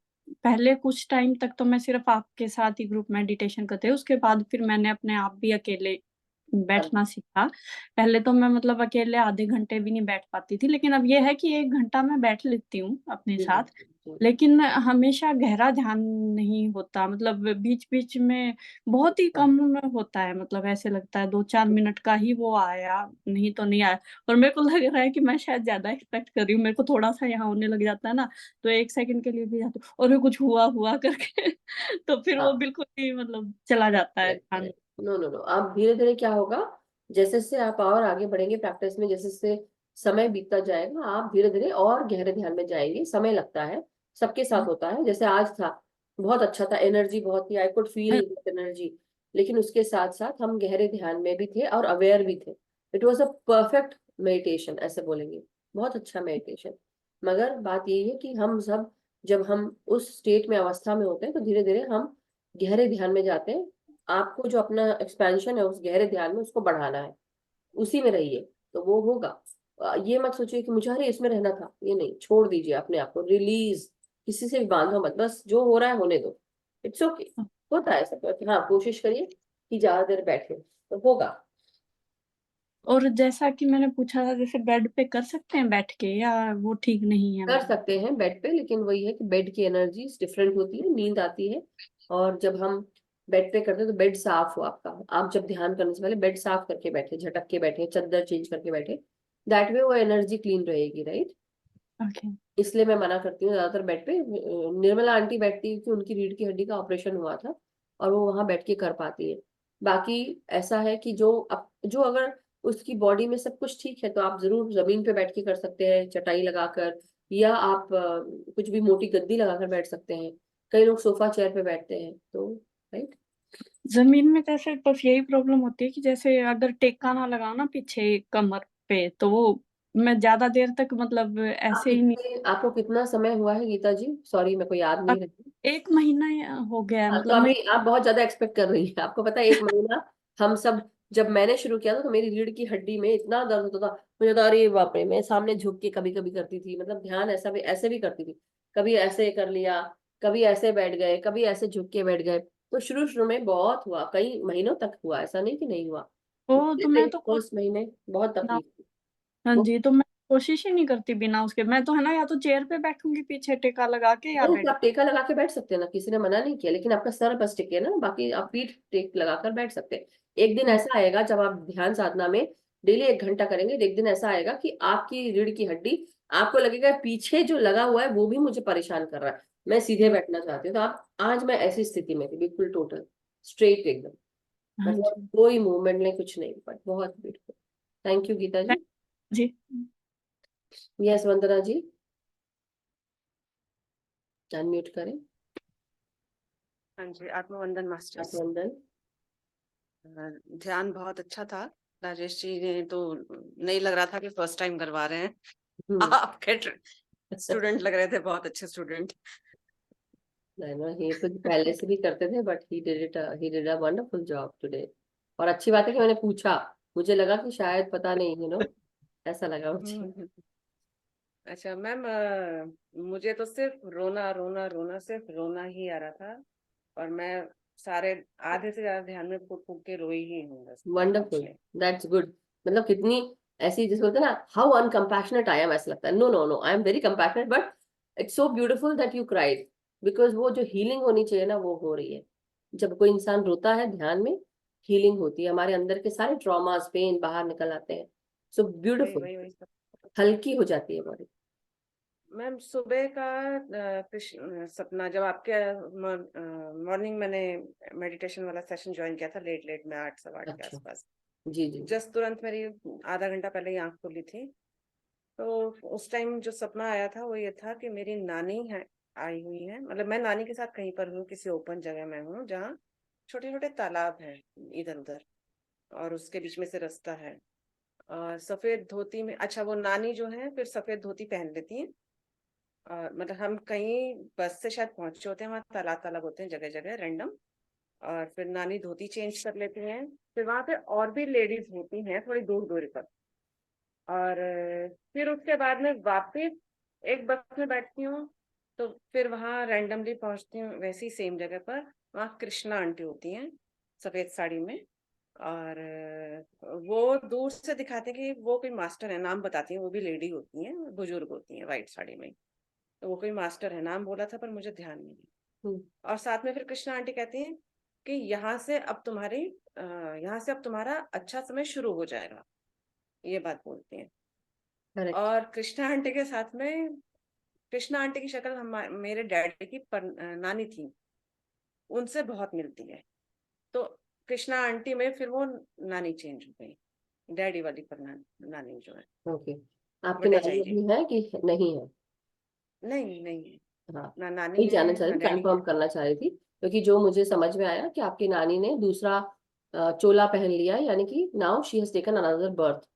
पहले कुछ टाइम तक तो मैं सिर्फ आपके साथ ही ग्रुप मेडिटेशन करते, उसके बाद फिर मैंने अपने आप भी अकेले बैठना सीखा। पहले तो मैं मतलब अकेले आधे घंटे भी नहीं बैठ पाती थी, लेकिन अब ये है कि 1 घंटा मैं बैठ लेती हूँ अपने जी साथ, जी लेकिन हमेशा गहरा ध्यान नहीं होता। मतलब बीच बीच में बहुत ही कम में होता है, मतलब ऐसे लगता है 2-4 मिनट का ही वो आया, नहीं तो नहीं आया। और मेरे को लग रहा है कि मैं शायद ज्यादा एक्सपेक्ट कर रही हूँ, मेरे को थोड़ा सा यहाँ होने लग जाता है ना, तो 1 सेकंड के लिए भी जाती हूँ और कुछ हुआ हुआ करके तो फिर वो हाँ, बिल्कुल ही मतलब चला जाता है करेक्ट ध्यान। करेक्ट, नो नो नो, आप धीरे धीरे क्या होगा, जैसे जैसे आप और आगे बढ़ेंगे प्रैक्टिस में, जैसे जैसे समय बीतता जाएगा आप धीरे धीरे और गहरे ध्यान में जाएंगे। समय लगता है, सबके साथ होता है, जैसे आज था बहुत अच्छा था, एनर्जी बहुत थी, आई कुड फील एनर्जी, लेकिन उसके साथ साथ हम गहरे ध्यान में भी थे और अवेयर भी थे। It was a perfect meditation ऐसे बोलेंगे, बहुत अच्छा मेडिटेशन। मगर बात यही है कि हम सब जब हम उस स्टेट में अवस्था में होते हैं तो धीरे धीरे हम गहरे ध्यान में जाते हैं। आपको जो अपना एक्सपेंशन है उस गहरे ध्यान में उसको बढ़ाना है, उसी में रहिए तो वो होगा। ये मत सोचिए कि मुझे अरे इसमें रहना था, ये नहीं, छोड़ दीजिए अपने आप को, रिलीज, किसी से भी बांधो मत, बस जो हो रहा है होने दो, इट्स ओके। होता है सब, हाँ कोशिश करिए कि ज्यादा देर बैठे तो होगा। और जैसा कि मैंने पूछा था, जैसे बेड पे कर सकते हैं बैठ के, या वो ठीक नहीं है? कर सकते हैं बेड पे, लेकिन वही है कि बेड की एनर्जी डिफरेंट होती है, नींद आती है। और जब हम बेड पे करते हैं तो बेड साफ हो आपका, आप जब ध्यान करने से पहले बेड साफ करके बैठे, झटक के बैठे, चादर चेंज करके बैठे, दैट वे वो एनर्जी क्लीन रहेगी, राइट। ओके। इसलिए मैं मना करती हूँ ज्यादातर बेड पे। निर्मला आंटी बैठती है कि उनकी रीढ़ की हड्डी का ऑपरेशन हुआ था और वो वहां बैठ के कर पाती है। बाकी ऐसा है कि जो अगर उसकी बॉडी में सब कुछ ठीक है तो आप जरूर जमीन पे बैठ के कर सकते हैं, चटाई लगाकर, या आप कुछ भी मोटी गद्दी लगाकर बैठ सकते हैं। कई लोग सोफा चेयर पे बैठते हैं, तो राइट। जमीन में जैसे बस यही प्रॉब्लम होती है कि जैसे अगर टेका ना लगाओ ना पीछे कमर पे, तो वो मैं ज्यादा देर तक मतलब ऐसे ही नहीं। आपको कितना समय हुआ है गीता जी? सॉरी मेरे को याद नहीं रहती। 1 महीना हो गया है, हाँ, तो मतलब मैं। अभी आप बहुत ज्यादा एक्सपेक्ट कर रही हैं। आपको पता है 1 महीना हम सब, जब मैंने शुरू किया था तो मेरी रीढ़ की हड्डी में इतना दर्द होता था, मुझे तो अरे बाप रे, मैं सामने झुक के कभी कभी करती थी, मतलब ध्यान ऐसे भी करती थी। कभी ऐसे कर लिया, कभी ऐसे बैठ गए, कभी ऐसे झुक के बैठ गए। तो शुरू शुरू में बहुत हुआ, कई महीनों तक हुआ, ऐसा नहीं कि नहीं हुआ। ओ, तो मैं तो फर्स्ट महीने बहुत ना, तकलीफ थी। हाँ वो जी, तो मैं कोशिश ही नहीं करती बिना उसके। मैं तो है ना, या तो चेयर पे बैठूंगी पीछे टेका लगा के, या नहीं तो बेड। आप टेका लगा के बैठ सकते हैं ना, किसी ने मना नहीं किया, लेकिन आपका सर बस टिके ना, बाकी आप पीठ टेक लगाकर बैठ सकते हैं। एक दिन ऐसा आएगा जब आप ध्यान साधना में डेली 1 घंटा करेंगे, एक दिन ऐसा आएगा कि आपकी रीढ़ की हड्डी, आपको लगेगा पीछे जो लगा हुआ है वो भी मुझे परेशान कर रहा है, मैं सीधे बैठना चाहती हूँ। तो आप, आज मैं ऐसी स्थिति में थी, बिल्कुल टोटल स्ट्रेट एकदम, हाँ मतलब जी। कोई मूवमेंट नहीं, कुछ नहीं, बट बहुत beautiful. Thank you Geeta ji. जी। यस वंदना जी, अनम्यूट करें। हाँ जी, आत्मवंदन मास्टर्स। वंदन। ध्यान बहुत अच्छा था। राजेश जी ने तो नहीं लग रहा था कि फर्स्ट टाइम करवा रहे हैं। आपके स्टूडेंट लग रहे थे, बहुत अच्छे स्टूडेंट। नहीं ना, ये तो पहले से भी करते थे, but he did a wonderful job today. और अच्छी बात है कि मैंने पूछा, मुझे लगा कि शायद पता नहीं, ऐसा लगा मुझे। अच्छा मैम, मुझे तो सिर्फ रोना रोना रोना, सिर्फ रोना ही आ रहा था। और मैं सारे आधे से ज्यादा ध्यान में फूक फूक के रोई ही हूँ, बस और कुछ वंडरफुल, नहीं। That's good. मतलब कितनी ऐसी, जिस बोलते हैं ना, हाउ अनकम्पैशनेट आई एम, ऐसा लगता है। No no no, I am very compassionate, but it's so beautiful that you cried, because वो जो हीलिंग होनी चाहिए ना, वो हो रही है। जब कोई इंसान रोता है ध्यान में, हीलिंग होती है, हमारे अंदर के सारे ट्रॉमास, पेन बाहर निकल आते हैं। सो वही ब्यूटीफुल, वही वही सब। हल्की हो जाती है बॉडी। मैम सुबह का सपना, जब आपके मॉर्निंग मैंने मेडिटेशन वाला सेशन ज्वाइन किया था, लेट लेट में 8 सवा 8 के अच्छा, आसपास, जी जी। जस्ट तुरंत मेरी आधा घंटा पहले ही आंख खुली थी। तो उस टाइम जो सपना आया था वो ये था कि मेरी नानी है, आई हुई है, मतलब मैं नानी के साथ कहीं पर हूँ, किसी ओपन जगह में हूँ जहाँ छोटे छोटे तालाब है इधर उधर, और उसके बीच में से रास्ता है। और सफेद धोती में, अच्छा वो नानी जो है फिर सफेद धोती पहन लेती है। और मतलब हम कहीं बस से शायद पहुंचे होते हैं, वहाँ तालाब तालाब होते हैं जगह जगह रैंडम। और फिर नानी धोती चेंज कर लेती हैं। फिर वहां पे और भी लेडीज होती हैं थोड़ी दूर दूर पर। और फिर उसके बाद में वापस एक बस में बैठती हूँ, तो फिर वहाँ रैंडमली पहुंचती हूँ वैसी सेम जगह पर। वहाँ कृष्णा आंटी होती हैं सफेद साड़ी में। और वो दूर से दिखाते हैं कि वो कोई मास्टर है, नाम बताती हैं, वो भी लेडी होती हैं, बुजुर्ग होती हैं व्हाइट साड़ी में। तो वो कोई मास्टर है, नाम बोला था पर मुझे ध्यान नहीं है। और साथ में फिर कृष्णा आंटी कहती हैं कि यहाँ से अब तुम्हारा अच्छा समय शुरू हो जाएगा, ये बात बोलती हैं। करेक्ट। और कृष्णा आंटी के साथ में, कृष्णा आंटी की शक्ल मेरे डैडी की नानी थी, उनसे बहुत मिलती है। तो कृष्णा आंटी में फिर वो नानी चेंज हो गई, डैडी वाली पर नानी जो है। ओके, आपकी बड़े नानी जाई जी। अभी है कि नहीं है? नहीं नहीं है, हाँ, ना नानी नहीं, है जानना चाह ना रही थी, डैडी कंफर्म है। करना चाह रही थी, क्योंकि जो मुझे समझ में आया कि आपकी नानी ने दूसरा चोला पहन लिया, यानी कि now she has taken another birth,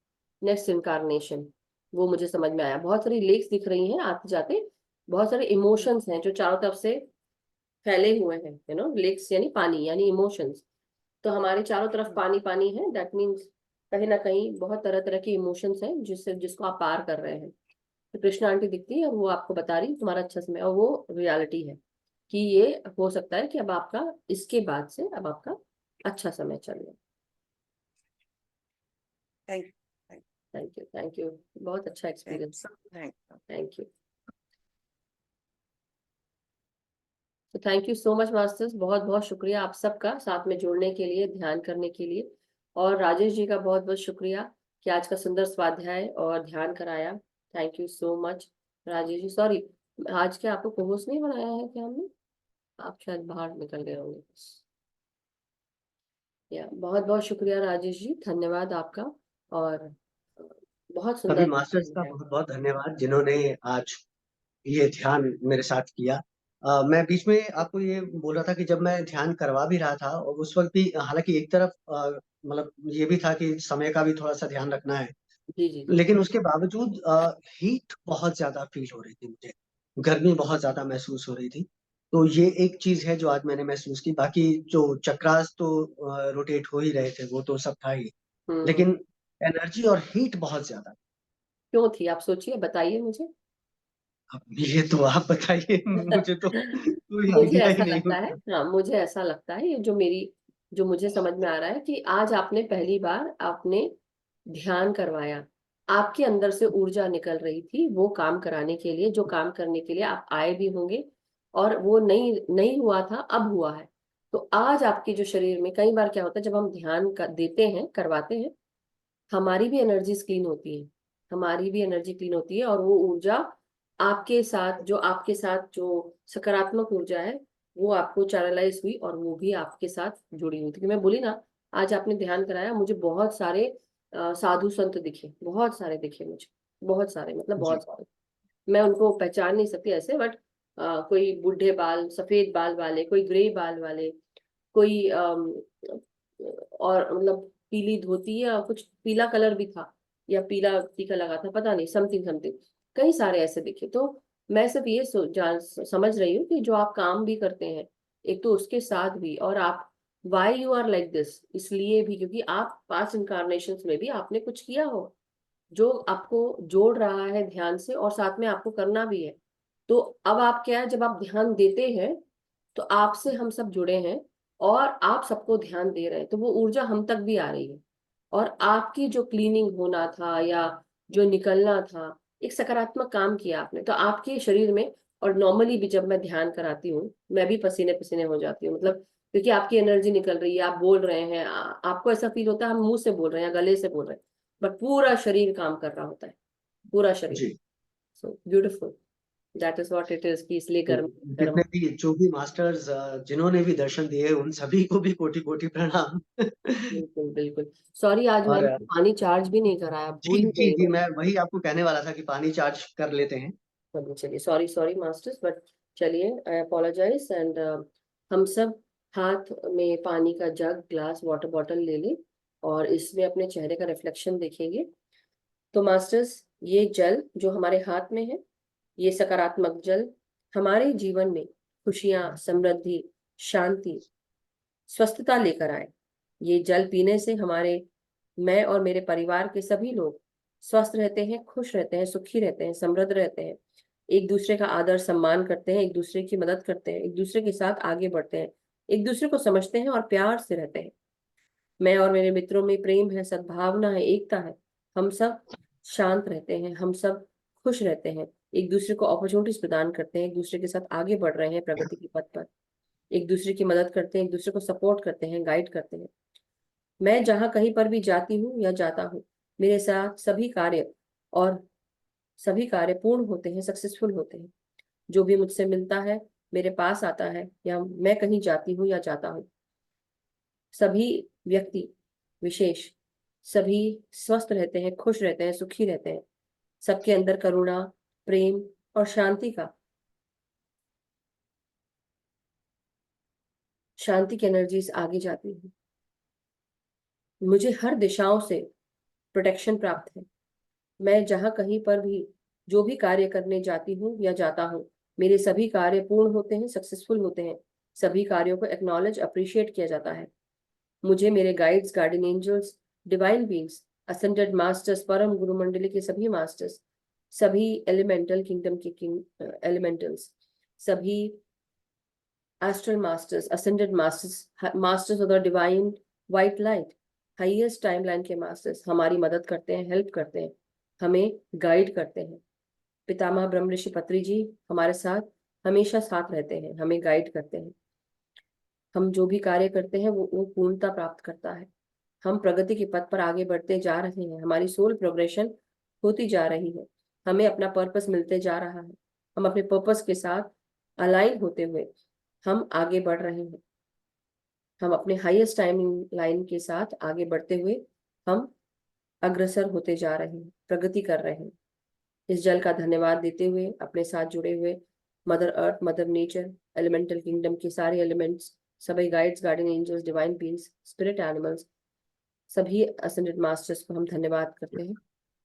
next incarnation. वो मुझे समझ में आया। बहुत सारी लेक्स दिख रही हैं आते जाते, बहुत सारे इमोशंस हैं जो चारों तरफ से फैले हुए हैं, लेक्स यानी पानी, यानी इमोशंस। तो हमारे चारों तरफ पानी पानी है, दैट मीन्स कहीं ना कहीं बहुत तरह तरह की इमोशंस हैं जिसको आप पार कर रहे हैं। तो कृष्णा आंटी दिखती है और वो आपको बता रही तुम्हारा अच्छा समय, और वो रियलिटी है कि ये हो सकता है कि अब आपका, इसके बाद से अब आपका अच्छा समय चल रहा है। Thank you. थैंक यू, बहुत अच्छा एक्सपीरियंस, थैंक यू। तो thank you so much masters, बहुत बहुत शुक्रिया आप सबका साथ में जुड़ने के लिए, ध्यान करने के लिए। और राजेश जी का बहुत बहुत शुक्रिया कि आज का सुंदर स्वाध्याय और ध्यान कराया। Thank you so much Rajesh ji. Sorry, आज के आपको कोहोस्ट नहीं बनाया है क्या हमने? आप शायद बाहर निकल गए होंगे। या बहुत बहुत शुक्रिया राजेश जी, धन्यवाद आपका। और बहुत सभी सुंदर मास्टर्स का है। बहुत बहुत धन्यवाद जिन्होंने आज ये ध्यान मेरे साथ किया। मैं बीच में आपको ये बोल रहा था कि जब मैं ध्यान करवा भी रहा था और उस वक्त भी हालांकि एक तरफ मतलब ये भी था कि समय का भी थोड़ा सा ध्यान रखना है, जी जी। लेकिन उसके बावजूद हीट बहुत ज्यादा फील हो रही थी मुझे, गर्मी बहुत ज्यादा महसूस हो रही थी। तो ये एक चीज है जो आज मैंने महसूस की। बाकी जो चक्रास तो रोटेट हो ही रहे थे, वो तो सब था ही, हम्म। लेकिन एनर्जी और हीट बहुत ज्यादा। क्यों थी आप सोचिए, बताइए मुझे। अब ये तो आप बताइए, मुझे तो कोई मुझे आइडिया ही ऐसा नहीं लगता है, हाँ मुझे ऐसा लगता है, ये जो मुझे समझ में आ रहा है कि आज आपने पहली बार आपने ध्यान करवाया, आपके अंदर से ऊर्जा निकल रही थी वो काम कराने के लिए, जो काम करने के लिए आप आए भी होंगे, और वो नहीं नहीं हुआ था, अब हुआ है। तो आज आपके जो शरीर में, कई बार क्या होता है जब हम ध्यान देते हैं, करवाते हैं, हमारी भी एनर्जी क्लीन होती है, हमारी भी एनर्जी क्लीन होती है, और वो ऊर्जा आपके साथ जो सकारात्मक ऊर्जा है वो आपको चैनलाइज हुई, और वो भी आपके साथ जुड़ी हुई थी। क्योंकि मैं बोली ना, आज आपने ध्यान कराया, मुझे बहुत सारे साधु संत दिखे, बहुत सारे दिखे मुझे, बहुत सारे, मतलब जी। बहुत सारे। मैं उनको पहचान नहीं सकती ऐसे, बट कोई बूढ़े बाल, सफेद बाल वाले, कोई ग्रे बाल वाले, कोई और मतलब पीली धोती, या कुछ पीला कलर भी था, या पीला टीका लगा था, पता नहीं, समथिंग समथिंग, कई सारे ऐसे दिखे। तो मैं सिर्फ ये समझ रही हूँ कि जो आप काम भी करते हैं, एक तो उसके साथ भी, और आप why you are like this, इसलिए भी क्योंकि आप पास्ट इनकारनेशंस में भी आपने कुछ किया हो जो आपको जोड़ रहा है ध्यान से, और साथ में आपको करना भी है। तो अब आप क्या है, जब आप ध्यान देते हैं तो आपसे हम सब जुड़े हैं, और आप सबको ध्यान दे रहे हैं, तो वो ऊर्जा हम तक भी आ रही है। और आपकी जो क्लीनिंग होना था, या जो निकलना था, एक सकारात्मक काम किया आपने, तो आपके शरीर में। और नॉर्मली भी जब मैं ध्यान कराती हूँ, मैं भी पसीने पसीने हो जाती हूँ, मतलब क्योंकि आपकी एनर्जी निकल रही है, आप बोल रहे हैं, आपको ऐसा फील होता है हम मुंह से बोल रहे हैं या गले से बोल रहे हैं, बट पूरा शरीर काम कर रहा होता है, पूरा शरीर। जी। So beautiful, that is what it is, कि इसलिए तो गर्म गर्म। जितने भी जो भी मास्टर्स जिन्होंने भी दर्शन दिए, उन सभी को भी कोटि कोटि प्रणाम। बिल्कुल बिल्कुल। सॉरी, आज और मैंने पानी चार्ज भी नहीं कराया, भूल जी ही जी गई जी, मैं। मैं वही आपको कहने वाला था कि पानी चार्ज कर लेते हैं। चलिए चलिए, सॉरी सॉरी मास्टर्स, बट चलिए, आई अपोलोजाइज। एंड हम सब हाथ में पानी का जग, ग्लास, वाटर बॉटल ले लें, और इसमें अपने चेहरे का रिफ्लेक्शन देखेंगे। तो मास्टर्स, ये जल जो हमारे हाथ में है, ये सकारात्मक जल हमारे जीवन में खुशियां, समृद्धि, शांति, स्वस्थता लेकर आए। ये जल पीने से मैं और मेरे परिवार के सभी लोग स्वस्थ रहते हैं, खुश रहते हैं, सुखी रहते हैं, समृद्ध रहते हैं, एक दूसरे का आदर सम्मान करते हैं, एक दूसरे की मदद करते हैं, एक दूसरे के साथ आगे बढ़ते हैं, एक दूसरे को समझते हैं और प्यार से रहते हैं। मैं और मेरे मित्रों में प्रेम है, सद्भावना है, एकता है। हम सब शांत रहते हैं, हम सब खुश रहते हैं, एक दूसरे को अपॉर्चुनिटीज प्रदान करते हैं, एक दूसरे के साथ आगे बढ़ रहे हैं प्रगति के पथ पर, एक दूसरे की मदद करते हैं, एक दूसरे को सपोर्ट करते हैं, गाइड करते हैं। मैं जहाँ कहीं पर भी जाती हूँ या जाता हूँ, मेरे साथ सभी कार्य पूर्ण होते हैं, सक्सेसफुल होते हैं। जो भी मुझसे मिलता है, मेरे पास आता है, या मैं कहीं जाती हूँ या जाता हूँ, सभी व्यक्ति विशेष, सभी स्वस्थ रहते हैं, खुश रहते हैं, सुखी रहते हैं। सबके अंदर करुणा, प्रेम और शांति की एनर्जीज आगे जाती है। मुझे हर दिशाओं से प्रोटेक्शन प्राप्त है। मैं जहाँ कहीं पर भी जो भी कार्य करने जाती हूँ या जाता हूँ, मेरे सभी कार्य पूर्ण होते हैं, सक्सेसफुल होते हैं। सभी कार्यों को एक्नॉलेज, अप्रिशिएट किया जाता है। मुझे मेरे guides, guardian angels, divine beings, ascended masters, परम गुरु मंडली के सभी मास्टर्स, सभी एलिमेंटल किंगडम के एलिमेंटल्स, सभी astral masters, ascended masters, masters of the divine white light, highest timeline के मास्टर्स हमारी मदद करते हैं, हेल्प करते हैं, हमें गाइड करते हैं। पितामह ब्रह्म ऋषि पत्री जी हमारे साथ हमेशा साथ रहते हैं, हमें गाइड करते हैं। हम जो भी कार्य करते हैं वो पूर्णता प्राप्त करता है। हम प्रगति के पथ पर आगे बढ़ते जा रहे हैं, हमारी सोल प्रोग्रेशन होती जा रही है, हमें अपना पर्पस मिलते जा रहा है। हम अपने पर्पस के साथ अलाइन होते हुए हम आगे बढ़ रहे हैं। हम अपने हाईएस्ट टाइमिंग लाइन के साथ आगे बढ़ते हुए हम अग्रसर होते जा रहे हैं, प्रगति कर रहे हैं। इस जल का धन्यवाद देते हुए अपने साथ जुड़े हुए mother earth, mother nature, elemental kingdom के सारे एलिमेंट्स, सभी guides, guardian angels, divine beings, spirit animals, सभी असेंडेड मास्टर्स को हम धन्यवाद करते हैं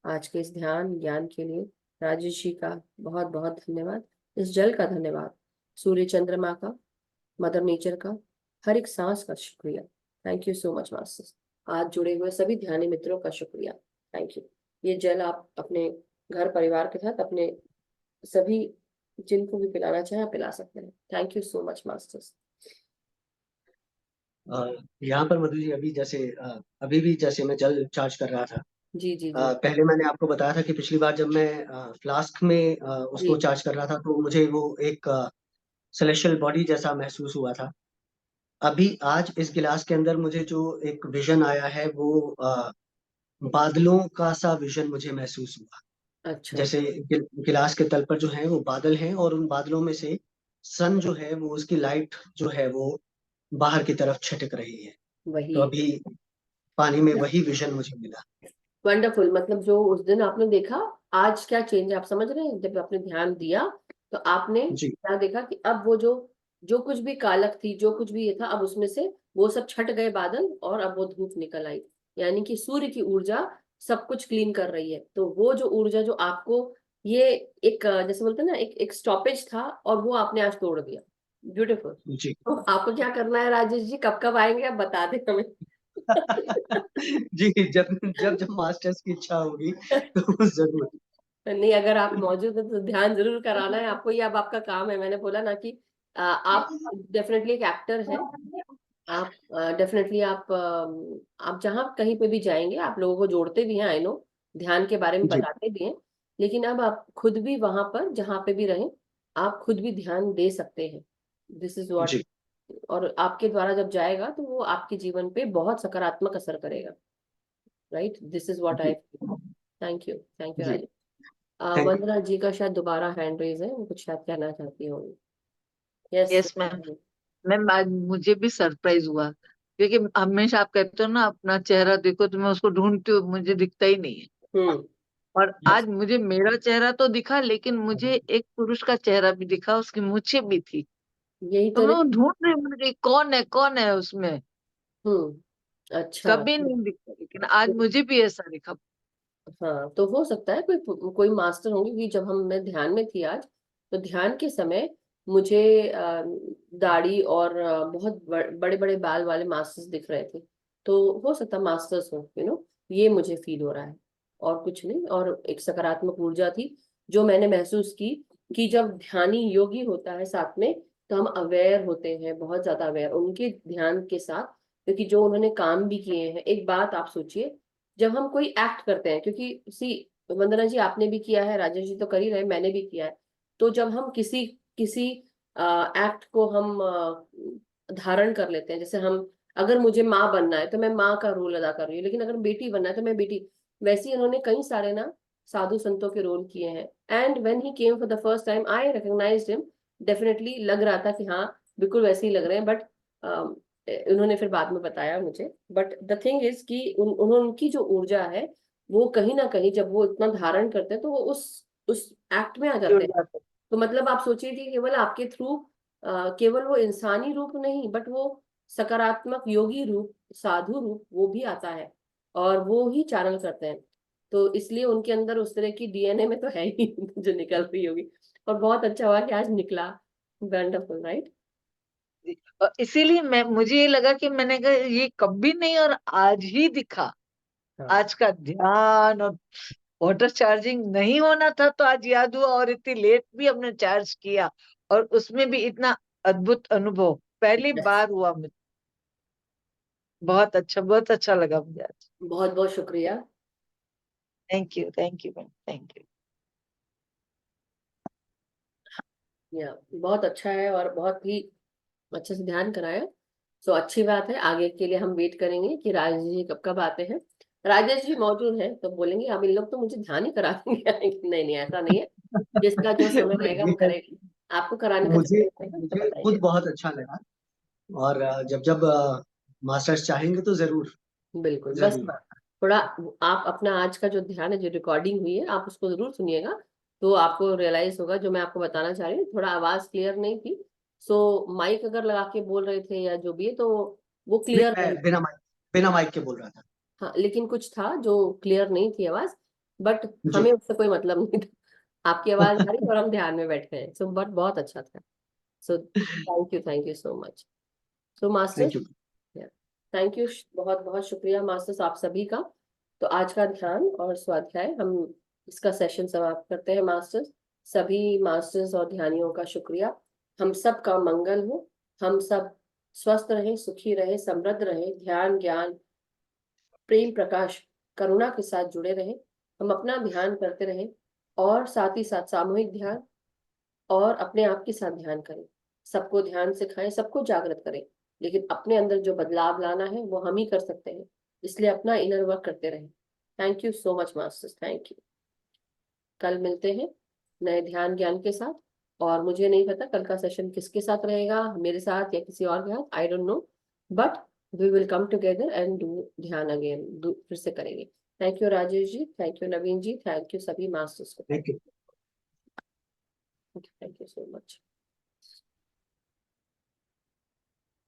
आज के इस ध्यान ज्ञान के लिए। राजेश जी का बहुत बहुत धन्यवाद, इस जल का धन्यवाद, सूर्य चंद्रमा का, मदर नेचर का, हर एक सांस का शुक्रिया। Thank you so much masters. आज जुड़े हुए सभी ध्यानी मित्रों का शुक्रिया, थैंक यू। ये जल आप अपने घर परिवार के साथ अपने सभी जिनको भी पिलाना चाहे पिला सकते हैं। Thank you so much masters. यहाँ पर मधु जी अभी भी जैसे मैं जल चार्ज कर रहा था, जी जी जी पहले मैंने आपको बताया था कि पिछली बार जब मैं फ्लास्क में उसको जी चार्ज कर रहा था तो मुझे वो एक सेलेशियल बॉडी जैसा महसूस हुआ था। अभी आज इस गिलास के अंदर मुझे जो एक विजन आया है वो बादलों का सा विजन मुझे महसूस हुआ। अच्छा जैसे गिलास के तल पर जो है वो बादल हैं और उन बादलों में से सन जो है वो उसकी लाइट जो है वो बाहर की तरफ छिटक रही है। वही तो अभी पानी में वही विजन मुझे मिला। वंडरफुल। मतलब जो उस दिन आपने देखा, आज क्या चेंज है आप समझ रहे हैं? जब आपने ध्यान दिया तो आपने जी क्या देखा कि अब वो जो जो कुछ भी कालक थी, जो कुछ भी ये था, अब उसमें से वो सब छट गए बादल और अब वो धूप निकल आई। यानी कि सूर्य की ऊर्जा सब कुछ क्लीन कर रही है। तो वो जो ऊर्जा जो आपको ये एक जैसे बोलते हैं ना, एक स्टॉपेज था और वो आपने आज तोड़ दिया। ब्यूटीफुल। जी तो आपको क्या करना है राजेश जी, कब कब आएंगे आप बता दें हमें। जी जब जब जब मास्टर्स की इच्छा होगी तो जरूर। नहीं, अगर आप मौजूद हैं तो ध्यान जरूर कराना है आपको, ये अब आपका काम है। मैंने बोला ना कि आप डेफिनेटली एक एक्टर हैं। आप डेफिनेटली आप जहाँ कहीं पे भी जाएंगे आप लोगों को जोड़ते भी हैं, आई नो, ध्यान के बारे में जी बताते भी हैं। लेकिन अब आप खुद भी वहां पर जहाँ पे भी रहें, आप खुद भी ध्यान दे सकते हैं। This is what. जी और आपके द्वारा जब जाएगा तो वो आपके जीवन पे बहुत सकारात्मक असर करेगा। Right, this is what I. जी थैंक यू, थैंक यू जी राजेश। थैंक वंदना जी का शायद दोबारा हैंड रेज है, वो कुछ शायद कहना चाहती होंगी। यस। Yes ma'am. मैम आज मुझे भी सरप्राइज हुआ, क्योंकि हमेशा आप कहते हो ना अपना चेहरा देखो, तो मैं उसको ढूंढती हूँ, मुझे दिखता ही नहीं है। हम्म। और आज मुझे मेरा चेहरा तो दिखा, लेकिन मुझे एक पुरुष का चेहरा भी दिखा, उसकी मूछें भी थी। यही तो तो मैं वो नहीं। ढूंढ रही हूँ, मुझे कौन है उसमें। अच्छा। कभी नहीं दिखता, लेकिन आज मुझे भी ऐसा दिखा। हाँ, तो हो सकता है कोई कोई मास्टर होंगे, क्योंकि जब मैं ध्यान में थी आज, तो ध्यान के समय मुझे दाढ़ी और बहुत बड़े बड़े बाल वाले मास्टर्स दिख रहे थे। तो हो सकता है मास्टर्स हो, ये मुझे फील हो रहा है, और कुछ नहीं। और एक सकारात्मक ऊर्जा थी जो मैंने महसूस की कि जब ध्यानी योगी होता है साथ में, तो हम अवेयर होते हैं, बहुत ज्यादा अवेयर उनके ध्यान के साथ, क्योंकि जो उन्होंने काम भी किए हैं। एक बात आप सोचिए, जब हम कोई एक्ट करते हैं, क्योंकि सी वंदना जी आपने भी किया है, राजेश जी तो कर ही रहे, मैंने भी किया है। तो जब हम किसी किसी एक्ट को हम धारण कर लेते हैं, जैसे हम, अगर मुझे माँ बनना है तो मैं माँ का रोल अदा कर रही हूँ, लेकिन अगर बेटी बनना है तो मैं बेटी। वैसे ही इन्होंने कई सारे ना साधु संतों के रोल किए हैं। And when he came for the first time I recognised him. Definitely लग रहा था कि हाँ, बिल्कुल वैसे ही लग रहे हैं। बट उन्होंने फिर बाद में बताया मुझे। बट द थिंग इज कि उनकी जो ऊर्जा है, वो कहीं ना कहीं जब वो इतना धारण करते हैं तो वो उस एक्ट में आ जुड़ जाते हैं। जाते। तो मतलब आप सोचिए कि केवल आपके थ्रू केवल वो इंसानी रूप नहीं, बट वो सकारात्मक योगी रूप, साधु रूप, वो भी आता है और वो ही चैनल करते हैं। तो इसलिए उनके अंदर उस तरह की डीएनए में तो है ही जो निकल रही होगी। और बहुत अच्छा हुआ कि आज निकला। Wonderful, right. और इसीलिए मुझे ये लगा कि मैंने कहा ये कभी नहीं, और आज ही दिखा। हाँ, आज का ध्यान और वाटर चार्जिंग नहीं होना था, तो आज याद हुआ, और इतनी लेट भी हमने चार्ज किया, और उसमें भी इतना अद्भुत अनुभव पहली yes. बार हुआ मुझे। बहुत अच्छा लगा मुझे आज। बहुत बहुत शुक्रिया। Thank you ma'am, thank you. या बहुत अच्छा है और बहुत ही अच्छे से ध्यान कराया। सो अच्छी बात है, आगे के लिए हम वेट करेंगे कि राजेश जी कब कब आते हैं। राजेश जी मौजूद हैं तो बोलेंगे अब इन लोग तो मुझे ध्यान ही करा देंगे। नहीं नहीं, ऐसा नहीं है, जिसका जो समय रहेगा वो करेंगे। आपको कराने का मुझे चक्कर रहेगा तो मुझे खुद बताइए। बहुत अच्छा लगा, और जब जब मास्टर्स चाहेंगे तो जरूर बिल्कुल, बस जरूर। थोड़ा आप अपना आज का जो ध्यान है, जो रिकॉर्डिंग हुई है, आप उसको जरूर सुनिएगा, तो आपको रियलाइज होगा जो मैं आपको बताना चाह रही हूँ। थोड़ा आवाज क्लियर नहीं थी, सो माइक अगर लगा के बोल रहे थे या जो भी है, तो वो नहीं, क्लियर नहीं। मैं बिना माइक के बोल रहा था। हाँ, लेकिन कुछ था जो क्लियर नहीं थी आवाज, बट जी। हमें उससे कोई मतलब नहीं था। आपकी आवाज आ रही और हम ध्यान में बैठे हैं, सो बट बहुत अच्छा था। So thank you so much. So thank masters, you. Thank you, बहुत बहुत शुक्रिया मास्टर्स आप सभी का। तो आज का ध्यान और स्वाध्याय हम इसका सेशन समाप्त करते हैं मास्टर्स। सभी मास्टर्स और ध्यानियों का शुक्रिया। हम सब का मंगल हो, हम सब स्वस्थ रहें, सुखी रहें, समृद्ध रहें, ध्यान ज्ञान प्रेम प्रकाश करुणा के साथ जुड़े रहें। हम अपना ध्यान करते रहें और साथ ही साथ सामूहिक ध्यान और अपने आप के साथ ध्यान करें। सबको ध्यान सिखाएं, सबको जागृत करें, लेकिन अपने अंदर जो बदलाव लाना है वो हम ही कर सकते हैं। इसलिए अपना इनर वर्क करते रहें। Thank you so much masters, thank you. कल मिलते हैं नए ध्यान ज्ञान के साथ, और मुझे नहीं पता कल का सेशन किसके साथ रहेगा, मेरे साथ या किसी और के साथ, I don't know, but we will come together and do ध्यान अगेन, फिर से करेंगे। Thank you Rajesh ji, thank you Naveen ji, thank you सभी मास्टर्स को, thank you. Thank you so much.